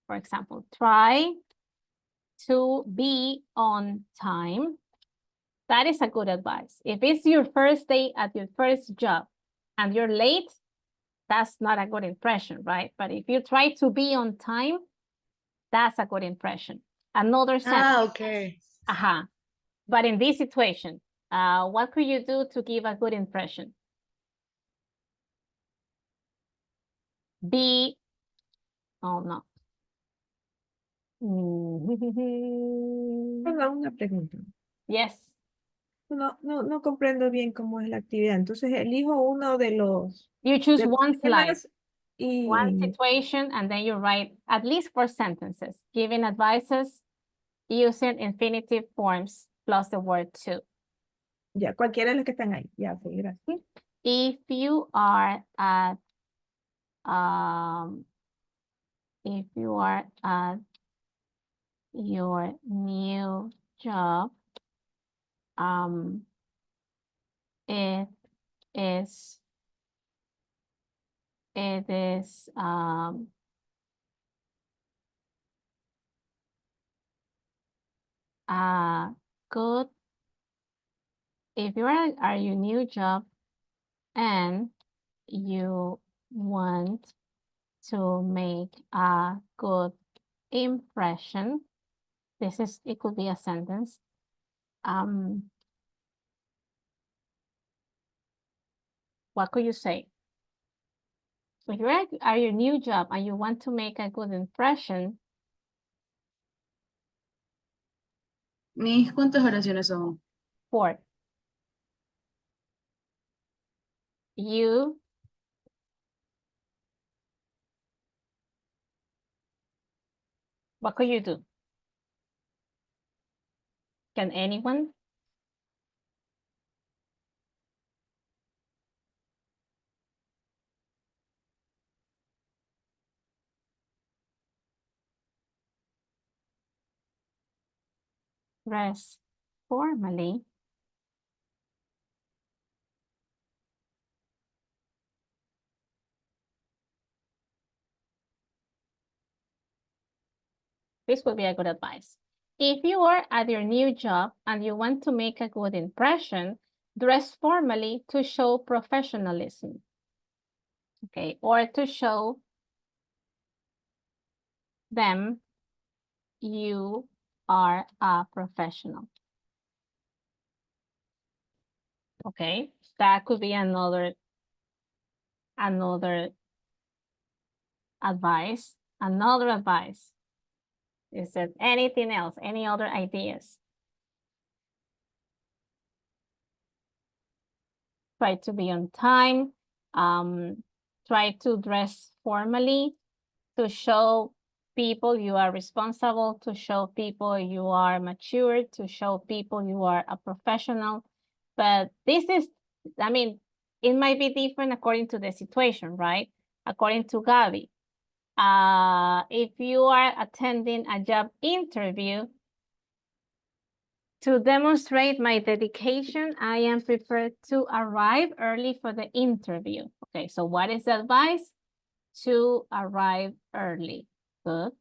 For example, try to be on time. That is a good advice. If it's your first day at your first job and you're late, that's not a good impression, right? But if you try to be on time, that's a good impression. Another sentence. Okay. But in this situation, what could you do to give a good impression? No. Una pregunta. Yes. No comprendo bien cómo es la actividad. Entonces elijo uno de los... You choose one slide, y... one situation, and then you write at least 4 sentences, giving advices using infinitive forms plus the word to. Ya, cualquiera de los que están ahí. Ya, pues, gracias. If you are at your new job, it is good. If you are at your new job, and you want to make a good impression. It could be a sentence. What could you say? If you're at your new job and you want to make a good impression. Mis, ¿cuántas oraciones son? 4. You what could you do? Can anyone? Dress formally. This would be a good advice. If you are at your new job and you want to make a good impression, dress formally to show professionalism. Okay, or to show them you are a professional. Okay, that could be another advice. Another advice. Is there anything else? Any other ideas? Try to be on time. Try to dress formally to show people you are responsible, to show people you are mature, to show people you are a professional. But this is, I mean, it might be different according to the situation, right? According to Gabi. If you are attending a job interview, to demonstrate my dedication, I am prepared to arrive early for the interview. Okay, so what is the advice? To arrive early. Good.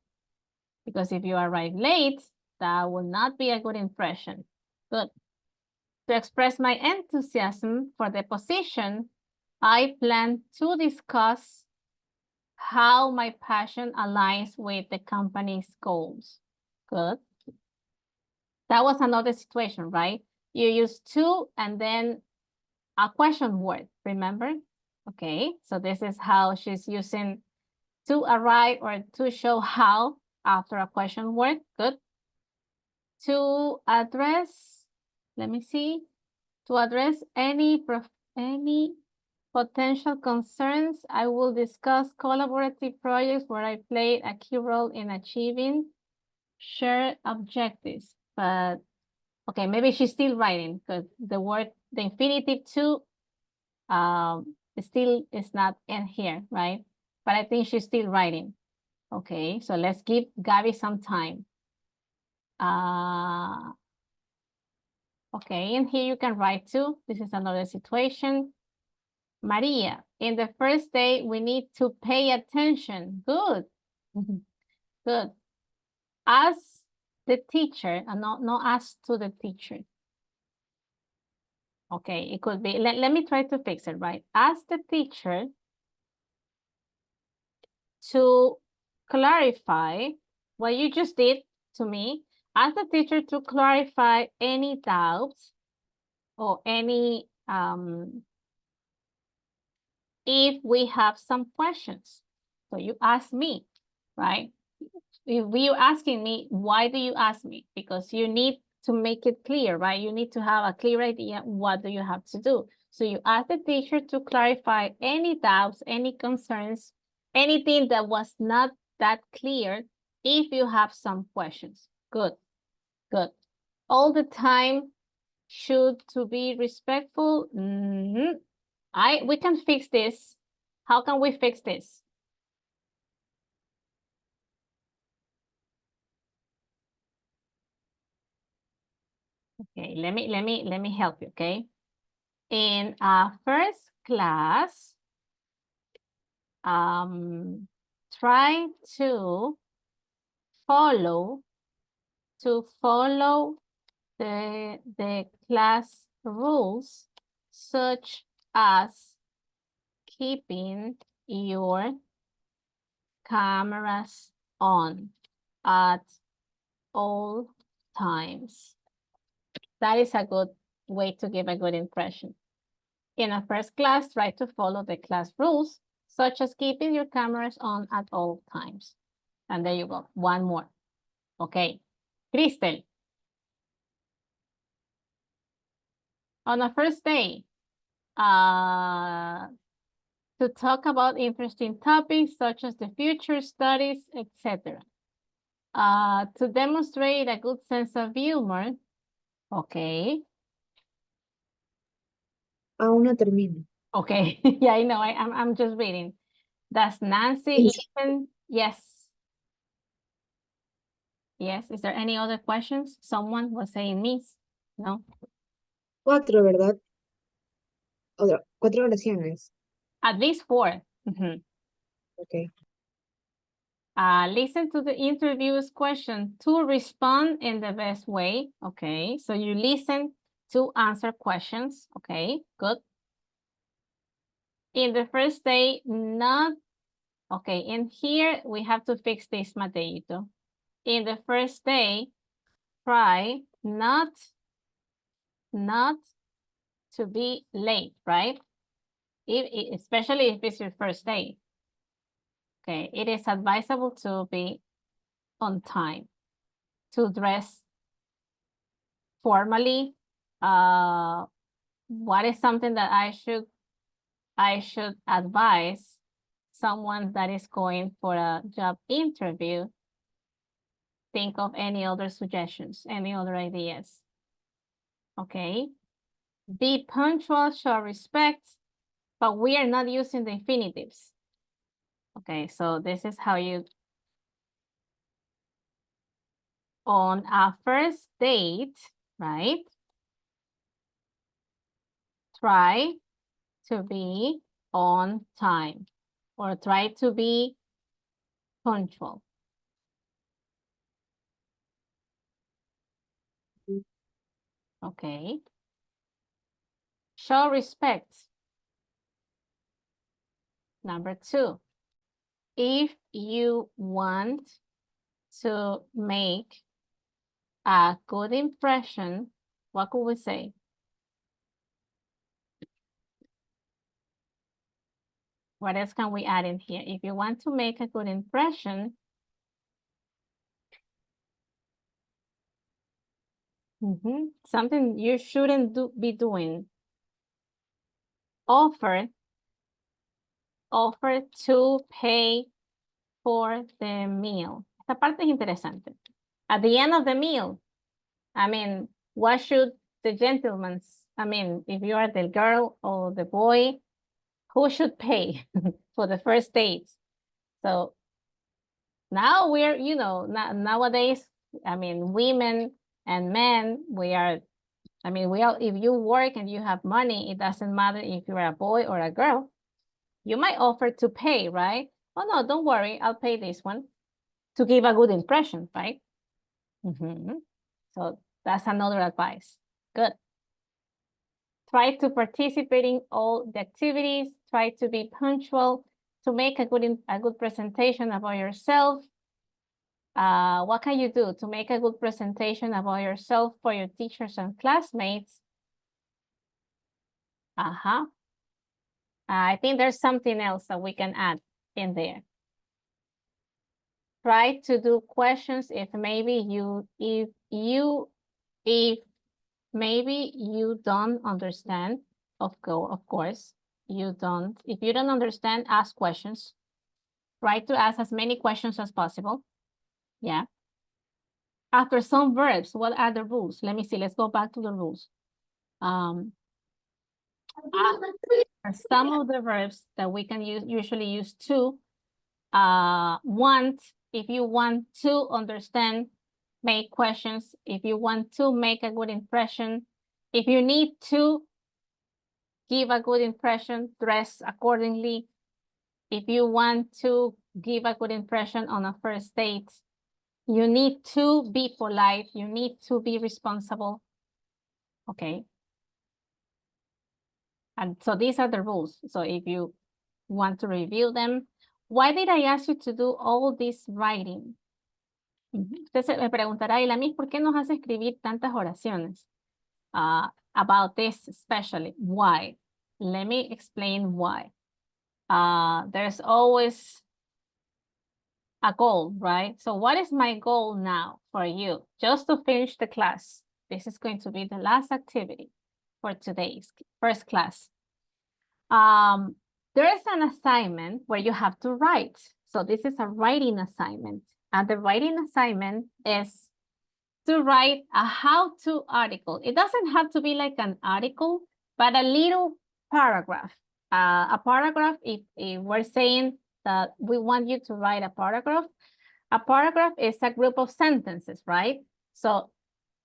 Because if you arrive late, that will not be a good impression. Good. To express my enthusiasm for the position, I plan to discuss how my passion aligns with the company's goals. Good. That was another situation, right? You use to and then a question word, remember? Okay, so this is how she's using to arrive or to show how after a question word. Good. To address, let me see, to address any potential concerns, I will discuss collaborative projects where I played a key role in achieving shared objectives. But okay, maybe she's still writing because the infinitive to still is not in here, right? But I think she's still writing. Okay, so let's give Gabi some time. Okay, and here you can write too. This is another situation. Maria, in the first day, we need to pay attention. Good. Good. Ask the teacher, and not ask to the teacher. Okay, it could be, let me try to fix it, right? Ask the teacher to clarify what you just did to me. Ask the teacher to clarify any doubts or any, if we have some questions. So you ask me, right? If you're asking me, why do you ask me? Because you need to make it clear, right? You need to have a clear idea, what do you have to do? So you ask the teacher to clarify any doubts, any concerns, anything that was not that clear, if you have some questions. Good, good. All the time, should to be respectful. We can fix this. How can we fix this? Okay, let me help you, okay? In our first class, try to follow the class rules, such as keeping your cameras on at all times. That is a good way to give a good impression. In a first class, try to follow the class rules, such as keeping your cameras on at all times. And there you go, one more. Okay, Crystal. On a first day, to talk about interesting topics such as the future studies, etc. To demonstrate a good sense of humor. Okay. Aún no termino. Okay, yeah, I know, I'm just reading. Does Nancy even, yes. Yes, is there any other questions? Someone was saying miss, no? 4, ¿verdad? 4 oraciones. At least 4. Mhm. Okay. Listen to the interview's question to respond in the best way. Okay, so you listen to answer questions. Okay, good. In the first day, not, okay, in here we have to fix this, Mateito. In the first day, try not to be late, right? Especially if it's your first day. Okay, it is advisable to be on time, to dress formally. What is something that I should advise someone that is going for a job interview? Think of any other suggestions, any other ideas. Okay. Be punctual, show respect, but we are not using the infinitives. Okay, so this is how you, on a first date, right? Try to be on time or try to be punctual. Okay. Show respect. Number 2, if you want to make a good impression, what could we say? What else can we add in here? If you want to make a good impression, something you shouldn't be doing. Offer to pay for the meal. Esta parte es interesante. At the end of the meal, I mean, what should the gentlemen, I mean, if you are the girl or the boy, who should pay for the first date? So now we're, you know, nowadays, I mean, women and men, we are, I mean, we all, if you work and you have money, it doesn't matter if you're a boy or a girl. You might offer to pay, right? Oh, no, don't worry, I'll pay this one to give a good impression, right? So that's another advice. Good. Try to participate in all the activities. Try to be punctual to make a good presentation about yourself. What can you do to make a good presentation about yourself for your teachers and classmates? I think there's something else that we can add in there. Try to do questions if maybe if maybe you don't understand. Of course, you don't. If you don't understand, ask questions. Try to ask as many questions as possible. Yeah. After some verbs, what are the rules? Let me see. Let's go back to the rules. Some of the verbs that we can usually use to. Want, if you want to understand, make questions. If you want to make a good impression, if you need to give a good impression, dress accordingly. If you want to give a good impression on a first date, you need to be polite. You need to be responsible. Okay. And so these are the rules. So if you want to review them. Why did I ask you to do all this writing? Usted me preguntará, y la Miss, ¿por qué nos hace escribir tantas oraciones? About this especially. Why? Let me explain why. There's always a goal, right? So what is my goal now for you? Just to finish the class. This is going to be the last activity for today's first class. There is an assignment where you have to write. So this is a writing assignment. And the writing assignment is to write a how-to article. It doesn't have to be like an article, but a little paragraph. A paragraph, if we're saying that we want you to write a paragraph is a group of sentences, right? So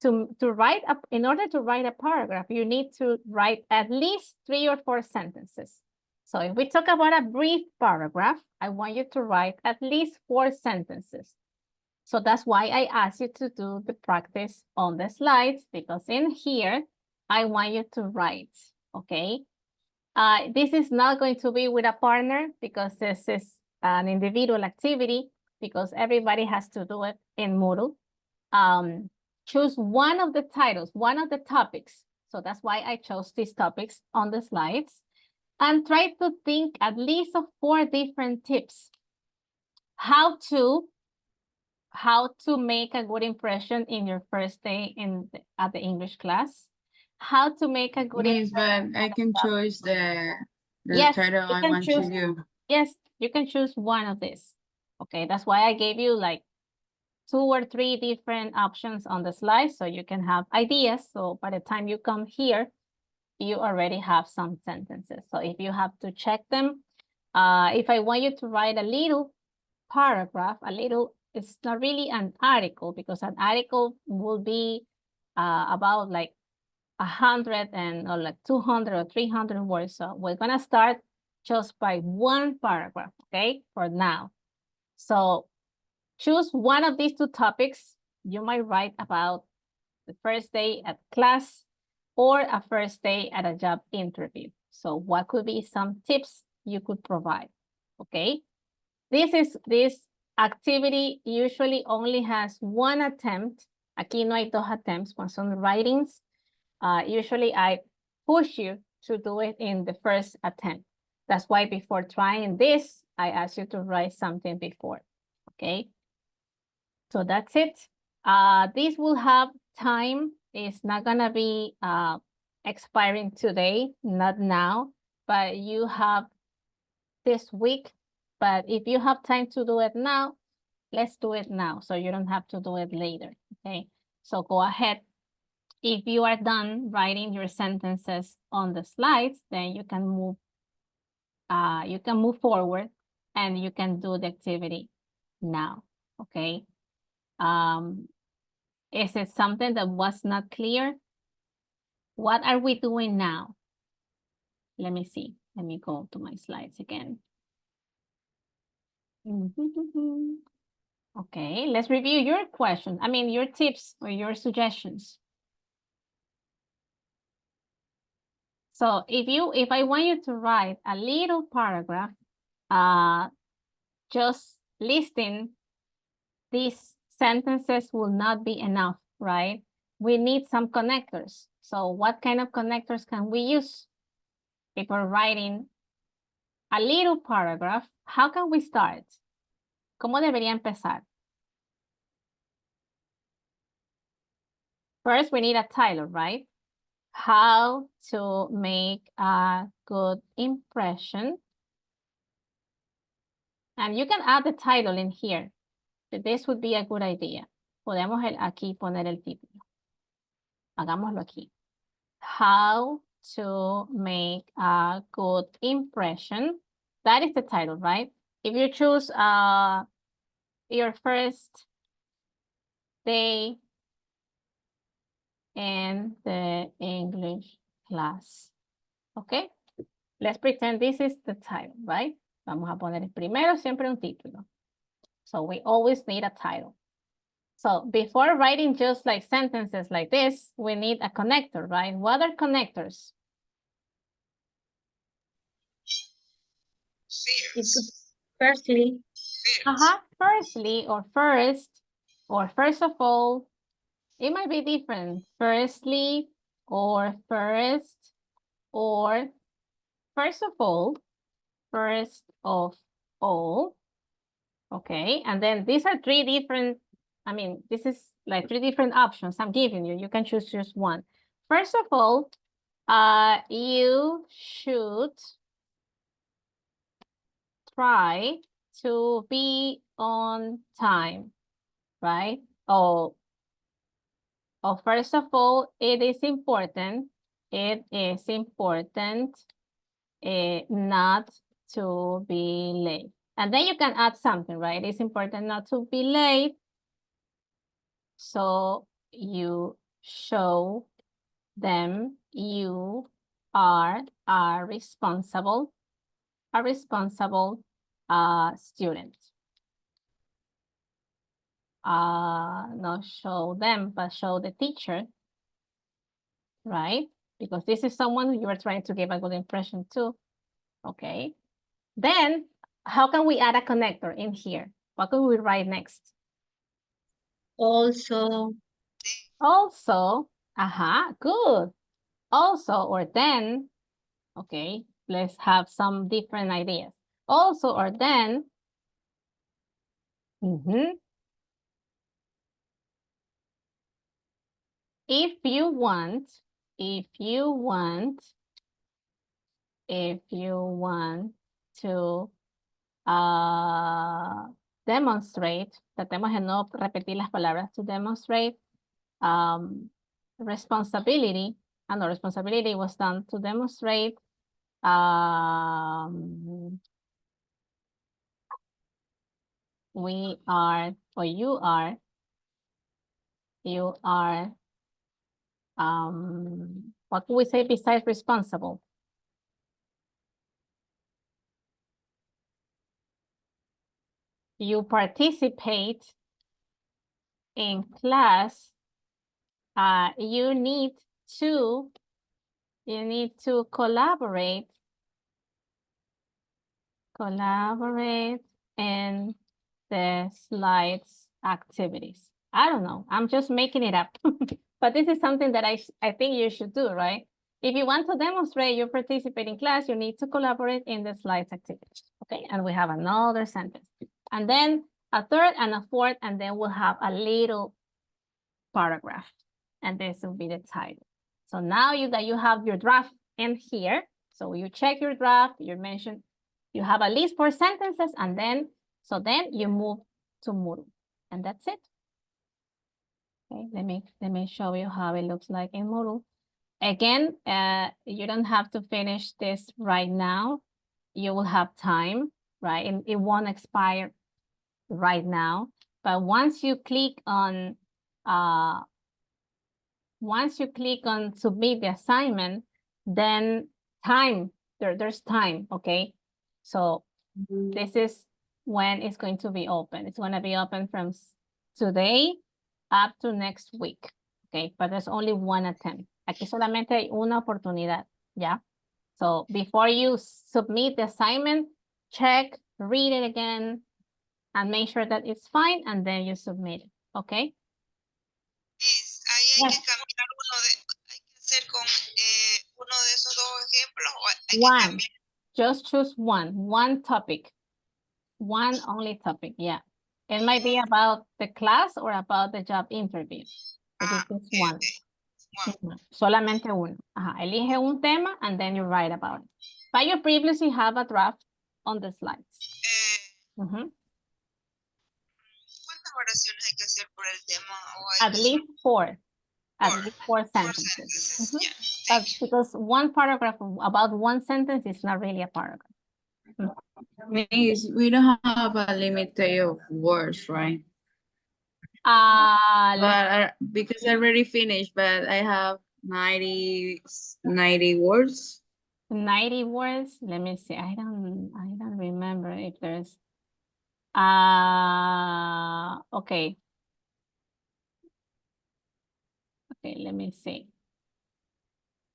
to write in order to write a paragraph, you need to write at least 3 or 4 sentences. So if we talk about a brief paragraph, I want you to write at least 4 sentences. So that's why I asked you to do the practice on the slides, because in here, I want you to write, okay? This is not going to be with a partner because this is an individual activity because everybody has to do it in Moodle. Choose one of the titles, one of the topics. So that's why I chose these topics on the slides. And try to think at least of 4 different tips. How to make a good impression in your first day at the English class. How to make a good Miss, impression. but I can choose the Yes, title you I can want choose. to do. Yes, you can choose one of these. Okay, that's why I gave you like 2 or 3 different options on the slide so you can have ideas. So by the time you come here, you already have some sentences. So if you have to check them, if I want you to write a little paragraph, it's not really an article because an article will be about like 100 or like 200 or 300 words. So we're gonna start just by 1 paragraph, okay, for now. So choose one of these 2 topics. You might write about the first day at class or a first day at a job interview. So what could be some tips you could provide, okay? This activity usually only has 1 attempt. Aquí no hay 2 attempts. When some writings, usually I push you to do it in the first attempt. That's why before trying this, I asked you to write something before, okay? So that's it. This will have time. It's not gonna be expiring today, not now, but you have this week. But if you have time to do it now, let's do it now so you don't have to do it later, okay? So go ahead. If you are done writing your sentences on the slides, then you can move forward and you can do the activity now, okay? Is it something that was not clear? What are we doing now? Let me see. Let me go to my slides again. Okay, let's review your questions. I mean, your tips or your suggestions. So if I want you to write a little paragraph, just listing these sentences will not be enough, right? We need some connectors. So what kind of connectors can we use? If we're writing a little paragraph, how can we start? ¿Cómo debería empezar? First, we need a title, right? How to make a good impression. And you can add the title in here. This would be a good idea. Podemos aquí poner el título. Hagámoslo aquí. How to make a good impression. That is the title, right? If you choose your first day in the English class. Okay? Let's pretend this is the title, right? Vamos a poner primero siempre un título. So we always need a title. So before writing just like sentences like this, we need a connector, right? What are connectors? First. Firstly, Firstly, or first of all. It might be different. Firstly, or first, or first of all, first of all. Okay, and then these are three different, I mean, this is like three different options I'm giving you. You can choose just one. First of all, you should try to be on time, right? First of all, it is important not to be late. And then you can add something, right? It's important not to be late. So you show them you are a responsible student. Not show them, but show the teacher, right? Because this is someone you are trying to give a good impression to. Okay. Then, how can we add a connector in here? What can we write next? also. Also, good. Also or then, okay, let's have some different ideas. Also or then, if you want to demonstrate, tratemos de no repetir las palabras, to demonstrate responsibility, responsibility was done to demonstrate we are, or you are, what do we say besides responsible? You participate in class. You need to collaborate in the slides activities. I don't know, I'm just making it up. But this is something that I think you should do, right? If you want to demonstrate you participate in class, you need to collaborate in the slides activities. Okay, and we have another sentence. And then a third and a fourth, and then we'll have a little paragraph. And this will be the title. So now you have your draft in here. So you check your draft, you have at least 4 sentences, and then you move to Moodle. And that's it. Okay, let me show you how it looks like in Moodle. Again, you don't have to finish this right now. You will have time, right? And it won't expire right now. But once you click on submit the assignment, then there's time, okay? So this is when it's going to be open. It's going to be open from today up to next week, okay? But there's only one attempt. Aquí solamente hay una oportunidad, yeah? So before you submit the assignment, check, read it again, and make sure that it's fine, and then you submit it, okay? Hay que cambiar hay que hacer con uno de esos 2 ejemplos, o hay que One, cambiar. just choose one topic, one only topic, yeah. It might be about the class or about the job interview. Just one. Solamente uno. Elige un tema and then you write about it. But you previously have a draft on the slides. ¿Cuántas oraciones hay que hacer por el tema? At least 4. At least 4 sentences. But because one paragraph about one sentence is not really a paragraph. Means we don't have a limit of words, right? But because I already finished, but I have 90 words. 90 words. Let me see. I don't remember if there's okay. Okay, let me see.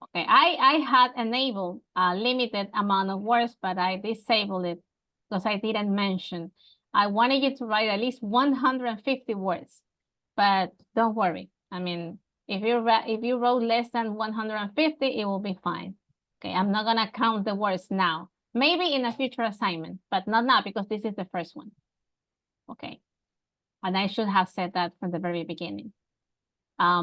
Okay, I had enabled a limited amount of words, but I disabled it because I didn't mention. I wanted you to write at least 150 words, but don't worry. I mean, if you wrote less than 150, it will be fine. Okay, I'm not gonna count the words now. Maybe in a future assignment, but not now because this is the first one. Okay, and I should have said that from the very beginning.